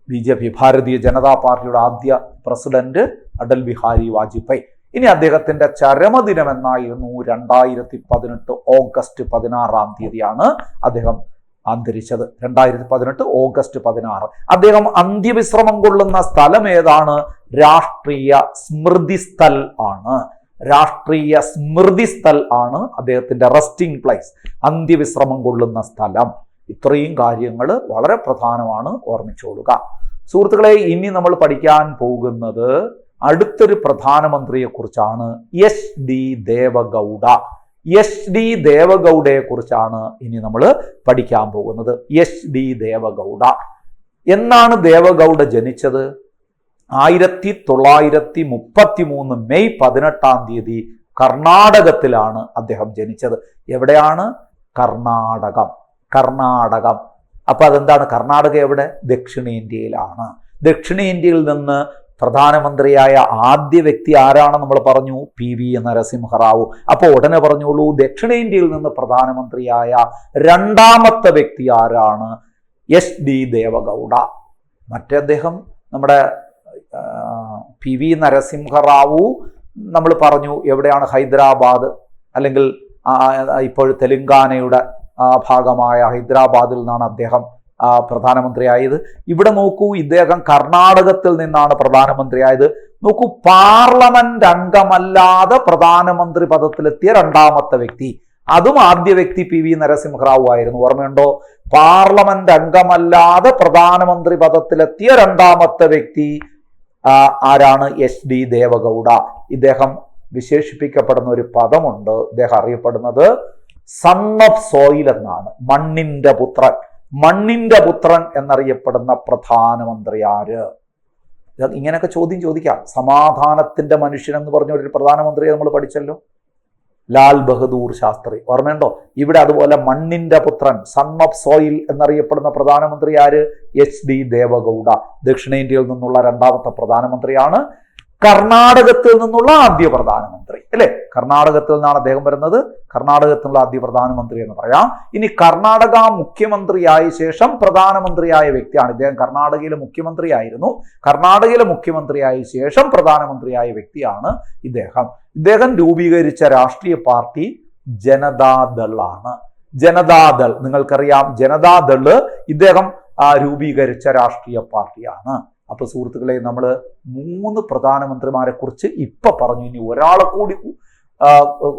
BJP ഭാരതീയ ജനതാ പാർട്ടിയുടെ ആദ്യ പ്രസിഡന്റ് അടൽ ബിഹാരി വാജ്പേയി. ഇനി അദ്ദേഹത്തിന്റെ ചരമദിനം എന്നായിരുന്നു 2018 ഓഗസ്റ്റ് 16 അദ്ദേഹം അന്തരിച്ചത്. 2018 ഓഗസ്റ്റ് 16. അദ്ദേഹം അന്ത്യവിശ്രമം കൊള്ളുന്ന സ്ഥലം ഏതാണ്? രാഷ്ട്രീയ സ്മൃതിസ്ഥൽ ആണ് അദ്ദേഹത്തിന്റെ റെസ്റ്റിംഗ് പ്ലേസ്, അന്ത്യവിശ്രമം കൊള്ളുന്ന സ്ഥലം. ഇത്രയും കാര്യങ്ങൾ വളരെ പ്രധാനമാണ്, ഓർമ്മിച്ചോളുക. സുഹൃത്തുക്കളെ, ഇനി നമ്മൾ പഠിക്കാൻ പോകുന്നത് അടുത്തൊരു പ്രധാനമന്ത്രിയെ കുറിച്ചാണ്. HD ദേവഗൌഡയെ കുറിച്ചാണ് ഇനി നമ്മൾ പഠിക്കാൻ പോകുന്നത്. HD ദേവഗൌഡ. എന്നാണ് ദേവഗൌഡ ജനിച്ചത്? 1933 മെയ് 18 കർണാടകത്തിലാണ് അദ്ദേഹം ജനിച്ചത്. എവിടെയാണ്? കർണാടകം. അപ്പൊ അതെന്താണ്? കർണാടക എവിടെ? ദക്ഷിണേന്ത്യയിലാണ്. ദക്ഷിണേന്ത്യയിൽ നിന്ന് പ്രധാനമന്ത്രിയായ ആദ്യ വ്യക്തി ആരാണെന്ന് നമ്മൾ പറഞ്ഞു? PV നരസിംഹറാവു. അപ്പോൾ ഉടനെ പറഞ്ഞോളൂ, ദക്ഷിണേന്ത്യയിൽ നിന്ന് പ്രധാനമന്ത്രിയായ രണ്ടാമത്തെ വ്യക്തി ആരാണ്? HD ദേവഗൌഡ. മറ്റേ അദ്ദേഹം നമ്മുടെ PV നരസിംഹറാവു നമ്മൾ പറഞ്ഞു എവിടെയാണ്? ഹൈദരാബാദ്, അല്ലെങ്കിൽ ഇപ്പോൾ തെലുങ്കാനയുടെ ഭാഗമായ ഹൈദരാബാദിൽ നിന്നാണ് അദ്ദേഹം പ്രധാനമന്ത്രിയായത്. ഇവിടെ നോക്കൂ, ഇദ്ദേഹം കർണാടകത്തിൽ നിന്നാണ് പ്രധാനമന്ത്രിയായത്. നോക്കൂ, പാർലമെന്റ് അംഗമല്ലാതെ പ്രധാനമന്ത്രി പദത്തിലെത്തിയ രണ്ടാമത്തെ വ്യക്തി. അതും ആദ്യ വ്യക്തി PV നരസിംഹറാവു ആയിരുന്നു. ഓർമ്മയുണ്ടോ? പാർലമെന്റ് അംഗമല്ലാതെ പ്രധാനമന്ത്രി പദത്തിലെത്തിയ രണ്ടാമത്തെ വ്യക്തി ആരാണ്? HD ദേവഗൌഡ. ഇദ്ദേഹം വിശേഷിപ്പിക്കപ്പെടുന്ന ഒരു പദമുണ്ട്. ഇദ്ദേഹം അറിയപ്പെടുന്നത് സൺ ഓഫ് സോയിൽ എന്നാണ്. മണ്ണിന്റെ പുത്രൻ എന്നറിയപ്പെടുന്ന പ്രധാനമന്ത്രി ആര്? ഇങ്ങനെയൊക്കെ ചോദ്യം ചോദിക്കാം. സമാധാനത്തിന്റെ മനുഷ്യൻ എന്ന് പറഞ്ഞ ഒരു പ്രധാനമന്ത്രിയെ നമ്മൾ പഠിച്ചല്ലോ, ലാൽ ബഹദൂർ ശാസ്ത്രി. ഓർമ്മയുണ്ടോ? ഇവിടെ അതുപോലെ മണ്ണിന്റെ പുത്രൻ, സൺ ഓഫ് സോയിൽ എന്നറിയപ്പെടുന്ന പ്രധാനമന്ത്രി ആര്? HD ദേവഗൌഡ. ദക്ഷിണേന്ത്യയിൽ നിന്നുള്ള രണ്ടാമത്തെ പ്രധാനമന്ത്രിയാണ്. കർണാടകത്തിൽ നിന്നുള്ള ആദ്യ പ്രധാനമന്ത്രി, അല്ലെ? കർണാടകത്തിൽ നിന്നാണ് അദ്ദേഹം വരുന്നത്. കർണാടകത്തിലുള്ള ആദ്യ പ്രധാനമന്ത്രി എന്ന് പറയാം. ഇനി കർണാടക മുഖ്യമന്ത്രിയായ ശേഷം പ്രധാനമന്ത്രിയായ വ്യക്തിയാണ് ഇദ്ദേഹം. കർണാടകയിലെ മുഖ്യമന്ത്രിയായിരുന്നു. കർണാടകയിലെ മുഖ്യമന്ത്രിയായ ശേഷം പ്രധാനമന്ത്രിയായ വ്യക്തിയാണ് ഇദ്ദേഹം രൂപീകരിച്ച രാഷ്ട്രീയ പാർട്ടി ജനതാദൾ ആണ്. ജനതാദൾ നിങ്ങൾക്കറിയാം. ജനതാദൾ ഇദ്ദേഹം രൂപീകരിച്ച രാഷ്ട്രീയ പാർട്ടിയാണ്. അപ്പൊ സുഹൃത്തുക്കളെ, നമ്മൾ 3 പ്രധാനമന്ത്രിമാരെ കുറിച്ച് ഇപ്പൊ പറഞ്ഞു. ഇനി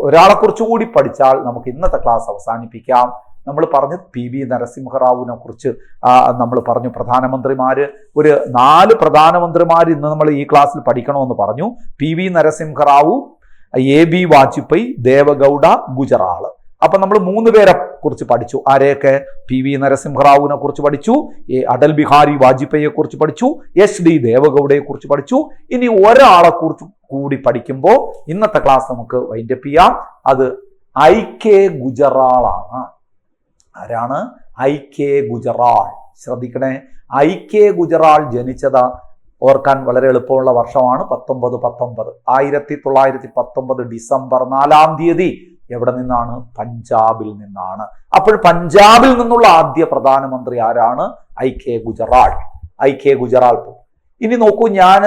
ഒരാളെ കുറിച്ച് കൂടി പഠിച്ചാൽ നമുക്ക് ഇന്നത്തെ ക്ലാസ് അവസാനിപ്പിക്കാം. നമ്മൾ പറഞ്ഞു PV നരസിംഹറാവുവിനെ കുറിച്ച് നമ്മൾ പറഞ്ഞു. പ്രധാനമന്ത്രിമാര് ഒരു 4 പ്രധാനമന്ത്രിമാർ ഇന്ന് നമ്മൾ ഈ ക്ലാസ്സിൽ പഠിക്കണമെന്ന് പറഞ്ഞു. PV Narasimha Rao, AB Vajpayee, Deve Gowda, Gujral. അപ്പൊ നമ്മൾ 3 പേരെ കുറിച്ച് പഠിച്ചു. ആരെയൊക്കെ? PV നരസിംഹറാവുവിനെ കുറിച്ച് പഠിച്ചു, അടൽ ബിഹാരി വാജ്പേയിയെ കുറിച്ച് പഠിച്ചു, HD ദേവഗൌഡയെ കുറിച്ച് പഠിച്ചു. ഇനി ഒരാളെ കുറിച്ച് കൂടി പഠിക്കുമ്പോൾ ഇന്നത്തെ ക്ലാസ് നമുക്ക് വൈൻഡപ്പ് ചെയ്യാം. അത് IK ഗുജറാൾ ആണ്. ആരാണ്? IK ഗുജറാൾ. ശ്രദ്ധിക്കണേ, IK ഗുജറാൾ ജനിച്ചത് ഓർക്കാൻ വളരെ എളുപ്പമുള്ള വർഷമാണ് 1919. 1919 ഡിസംബർ 4 എവിടെ നിന്നാണ്? പഞ്ചാബിൽ നിന്നാണ്. അപ്പോൾ പഞ്ചാബിൽ നിന്നുള്ള ആദ്യ പ്രധാനമന്ത്രി ആരാണ്? IK ഗുജറാൾ. ഇനി നോക്കൂ, ഞാൻ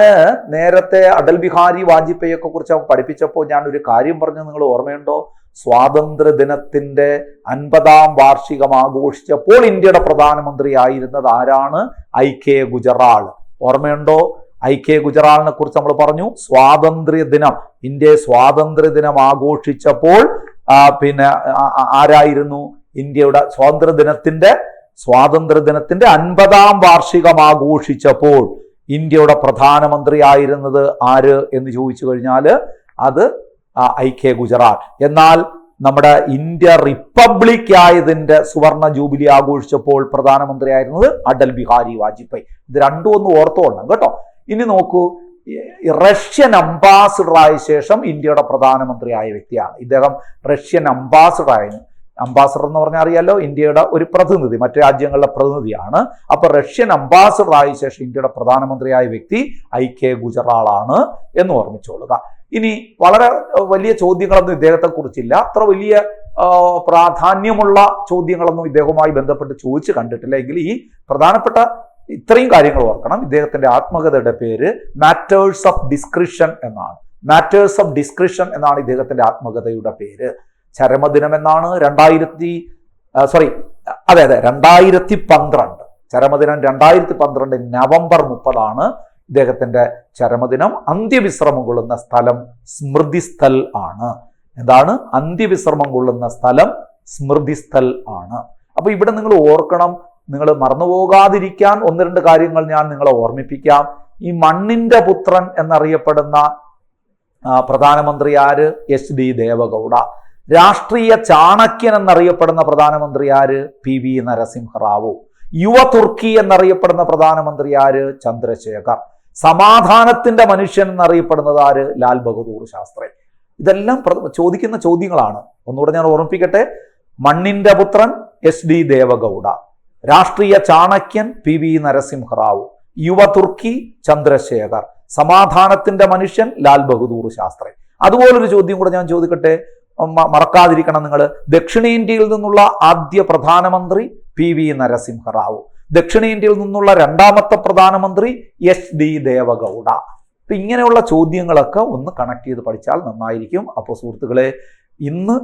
നേരത്തെ അടൽ ബിഹാരി വാജ്പേയിയെ കുറിച്ച് പഠിപ്പിച്ചപ്പോൾ ഞാൻ ഒരു കാര്യം പറഞ്ഞു, നിങ്ങൾ ഓർമ്മയുണ്ടോ? സ്വാതന്ത്ര്യ ദിനത്തിന്റെ 50ാം വാർഷികം ആഘോഷിച്ചപ്പോൾ ഇന്ത്യയുടെ പ്രധാനമന്ത്രിയായിരുന്നത് ആരാണ്? IK ഗുജറാൾ. ഓർമ്മയുണ്ടോ? IK ഗുജറാളിനെ കുറിച്ച് നമ്മൾ പറഞ്ഞു. സ്വാതന്ത്ര്യ ദിനം, ഇന്ത്യ സ്വാതന്ത്ര്യ ദിനം ആഘോഷിച്ചപ്പോൾ പിന്നെ ആരായിരുന്നു? ഇന്ത്യയുടെ സ്വാതന്ത്ര്യദിനത്തിന്റെ 50ാം വാർഷികം ആഘോഷിച്ചപ്പോൾ ഇന്ത്യയുടെ പ്രധാനമന്ത്രി ആയിരുന്നത് ആര് എന്ന് ചോദിച്ചു കഴിഞ്ഞാൽ അത് IK ഗുജറാൾ. എന്നാൽ നമ്മുടെ ഇന്ത്യ റിപ്പബ്ലിക് ആയതിന്റെ സുവർണ ജൂബിലി ആഘോഷിച്ചപ്പോൾ പ്രധാനമന്ത്രി ആയിരുന്നത് അടൽ ബിഹാരി വാജ്പേയി. ഇത് രണ്ടും ഒന്ന് ഓർത്തോളണം കേട്ടോ. ഇനി നോക്കൂ, റഷ്യൻ അംബാസിഡറായ ശേഷം ഇന്ത്യയുടെ പ്രധാനമന്ത്രിയായ വ്യക്തിയാണ് ഇദ്ദേഹം. റഷ്യൻ അംബാസിഡർ എന്ന് പറഞ്ഞാൽ അറിയാലോ, ഇന്ത്യയുടെ ഒരു പ്രതിനിധി, മറ്റു രാജ്യങ്ങളിലെ പ്രതിനിധിയാണ്. അപ്പൊ റഷ്യൻ അംബാസിഡറായ ശേഷം ഇന്ത്യയുടെ പ്രധാനമന്ത്രിയായ വ്യക്തി IK ഗുജറാളാണ് എന്ന് ഓർമ്മിച്ചോളുക. ഇനി വളരെ വലിയ ചോദ്യങ്ങളൊന്നും ഇദ്ദേഹത്തെ കുറിച്ചില്ല, അത്ര വലിയ പ്രാധാന്യമുള്ള ചോദ്യങ്ങളൊന്നും ഇദ്ദേഹവുമായി ബന്ധപ്പെട്ട് ചോദിച്ചു കണ്ടിട്ടില്ല. എങ്കിൽ ഈ പ്രധാനപ്പെട്ട ഇത്രയും കാര്യങ്ങൾ ഓർക്കണം. ഇദ്ദേഹത്തിന്റെ ആത്മകഥയുടെ പേര് മാറ്റേഴ്സ് ഓഫ് ഡിസ്ക്രിഷൻ എന്നാണ്. മാറ്റേഴ്സ് ഓഫ് ഡിസ്ക്രിഷൻ എന്നാണ് ഇദ്ദേഹത്തിന്റെ ആത്മകഥയുടെ പേര്. ചരമദിനം എന്നാണ് 2012. ചരമദിനം 2012 നവംബർ 30 ഇദ്ദേഹത്തിന്റെ ചരമദിനം. അന്ത്യവിശ്രമം കൊള്ളുന്ന സ്ഥലം സ്മൃതിസ്ഥൽ ആണ്. എന്താണ്? അന്ത്യവിശ്രമം കൊള്ളുന്ന സ്ഥലം സ്മൃതിസ്ഥൽ ആണ്. അപ്പൊ ഇവിടെ നിങ്ങൾ ഓർക്കണം, നിങ്ങൾ മറന്നുപോകാതിരിക്കാൻ 1-2 കാര്യങ്ങൾ ഞാൻ നിങ്ങളെ ഓർമ്മിപ്പിക്കാം. ഈ മണ്ണിന്റെ പുത്രൻ എന്നറിയപ്പെടുന്ന പ്രധാനമന്ത്രി ആര്? HD ദേവഗൌഡ. രാഷ്ട്രീയ ചാണക്യൻ എന്നറിയപ്പെടുന്ന പ്രധാനമന്ത്രി ആര്? PV നരസിംഹറാവു. യുവ തുർക്കി എന്നറിയപ്പെടുന്ന പ്രധാനമന്ത്രി ആര്? ചന്ദ്രശേഖർ. സമാധാനത്തിന്റെ മനുഷ്യൻ എന്നറിയപ്പെടുന്നത് ആര്? ലാൽ ബഹദൂർ ശാസ്ത്രി. ഇതെല്ലാം ചോദിക്കുന്ന ചോദ്യങ്ങളാണ്. ഒന്നുകൂടെ ഞാൻ ഓർമ്മിപ്പിക്കട്ടെ. മണ്ണിന്റെ പുത്രൻ HD ദേവഗൌഡ, രാഷ്ട്രീയ ചാണക്യൻ PV നരസിംഹറാവു, യുവ തുർക്കി ചന്ദ്രശേഖർ, സമാധാനത്തിന്റെ മനുഷ്യൻ ലാൽ ബഹദൂർ ശാസ്ത്രി. അതുപോലൊരു ചോദ്യം കൂടെ ഞാൻ ചോദിക്കട്ടെ, മറക്കാതിരിക്കണം നിങ്ങൾ. ദക്ഷിണേന്ത്യയിൽ നിന്നുള്ള ആദ്യ പ്രധാനമന്ത്രി PV നരസിംഹറാവു, ദക്ഷിണേന്ത്യയിൽ നിന്നുള്ള 2ാമത്തെ പ്രധാനമന്ത്രി HD ദേവഗൌഡ. അപ്പൊ ഇങ്ങനെയുള്ള ചോദ്യങ്ങളൊക്കെ ഒന്ന് കണക്ട് ചെയ്ത് പഠിച്ചാൽ നന്നായിരിക്കും. അപ്പോൾ സുഹൃത്തുക്കളെ, ഇന്ന്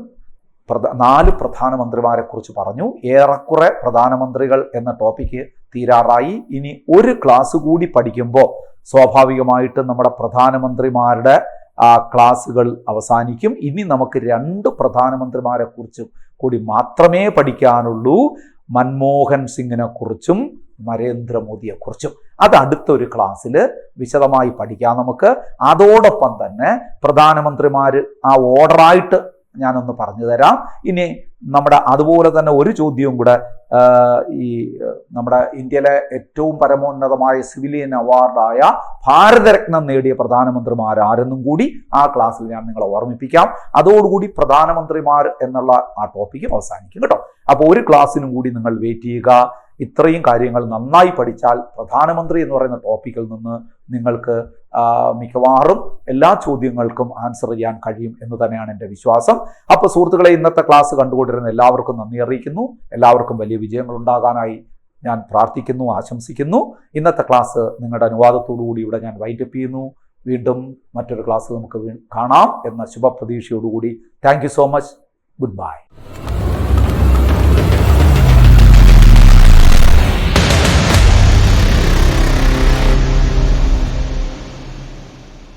4 പ്രധാനമന്ത്രിമാരെ കുറിച്ച് പറഞ്ഞു. ഏറെക്കുറെ പ്രധാനമന്ത്രികൾ എന്ന ടോപ്പിക്ക് തീരാറായി. ഇനി ഒരു ക്ലാസ് കൂടി പഠിക്കുമ്പോൾ സ്വാഭാവികമായിട്ടും നമ്മുടെ പ്രധാനമന്ത്രിമാരുടെ ക്ലാസ്സുകൾ അവസാനിക്കും. ഇനി നമുക്ക് 2 പ്രധാനമന്ത്രിമാരെ കുറിച്ച് കൂടി മാത്രമേ പഠിക്കാനുള്ളൂ. മൻമോഹൻ സിംഗിനെ കുറിച്ചും നരേന്ദ്രമോദിയെ കുറിച്ചും. അത് അടുത്തൊരു ക്ലാസ്സിൽ വിശദമായി പഠിക്കാം നമുക്ക്. അതോടൊപ്പം തന്നെ പ്രധാനമന്ത്രിമാർ ആ ഓർഡറായിട്ട് ഞാനൊന്ന് പറഞ്ഞു തരാം. ഇനി നമ്മുടെ അതുപോലെ തന്നെ ഒരു ചോദ്യവും കൂടെ, ഈ നമ്മുടെ ഇന്ത്യയിലെ ഏറ്റവും പരമോന്നതമായ സിവിലിയൻ അവാർഡായ ഭാരതരത്നം നേടിയ പ്രധാനമന്ത്രിമാർ ആരെന്നും കൂടി ആ ക്ലാസ്സിൽ ഞാൻ നിങ്ങളെ ഓർമ്മിപ്പിക്കാം. അതോടുകൂടി പ്രധാനമന്ത്രിമാർ എന്നുള്ള ആ ടോപ്പിക്ക് അവസാനിക്കും കേട്ടോ. അപ്പോൾ ഒരു ക്ലാസ്സിനും കൂടി നിങ്ങൾ വെയിറ്റ് ചെയ്യുക. ഇത്രയും കാര്യങ്ങൾ നന്നായി പഠിച്ചാൽ പ്രധാനമന്ത്രി എന്ന് പറയുന്ന ടോപ്പിക്കിൽ നിന്ന് നിങ്ങൾക്ക് മിക്കവാറും എല്ലാ ചോദ്യങ്ങൾക്കും ആൻസർ ചെയ്യാൻ കഴിയും എന്ന് തന്നെയാണ് എൻ്റെ വിശ്വാസം. അപ്പോൾ സുഹൃത്തുക്കളെ, ഇന്നത്തെ ക്ലാസ് കണ്ടുകൊണ്ടിരുന്ന എല്ലാവർക്കും നന്ദി അറിയിക്കുന്നു. എല്ലാവർക്കും വലിയ വിജയങ്ങൾ ഉണ്ടാകാനായി ഞാൻ പ്രാർത്ഥിക്കുന്നു, ആശംസിക്കുന്നു. ഇന്നത്തെ ക്ലാസ് നിങ്ങളുടെ അനുവാദത്തോടു കൂടി ഇവിടെ ഞാൻ വൈൻഡപ്പ് ചെയ്യുന്നു. വീണ്ടും മറ്റൊരു ക്ലാസ് നമുക്ക് കാണാം എന്ന ശുഭപ്രതീക്ഷയോടുകൂടി thank you so much. Good by.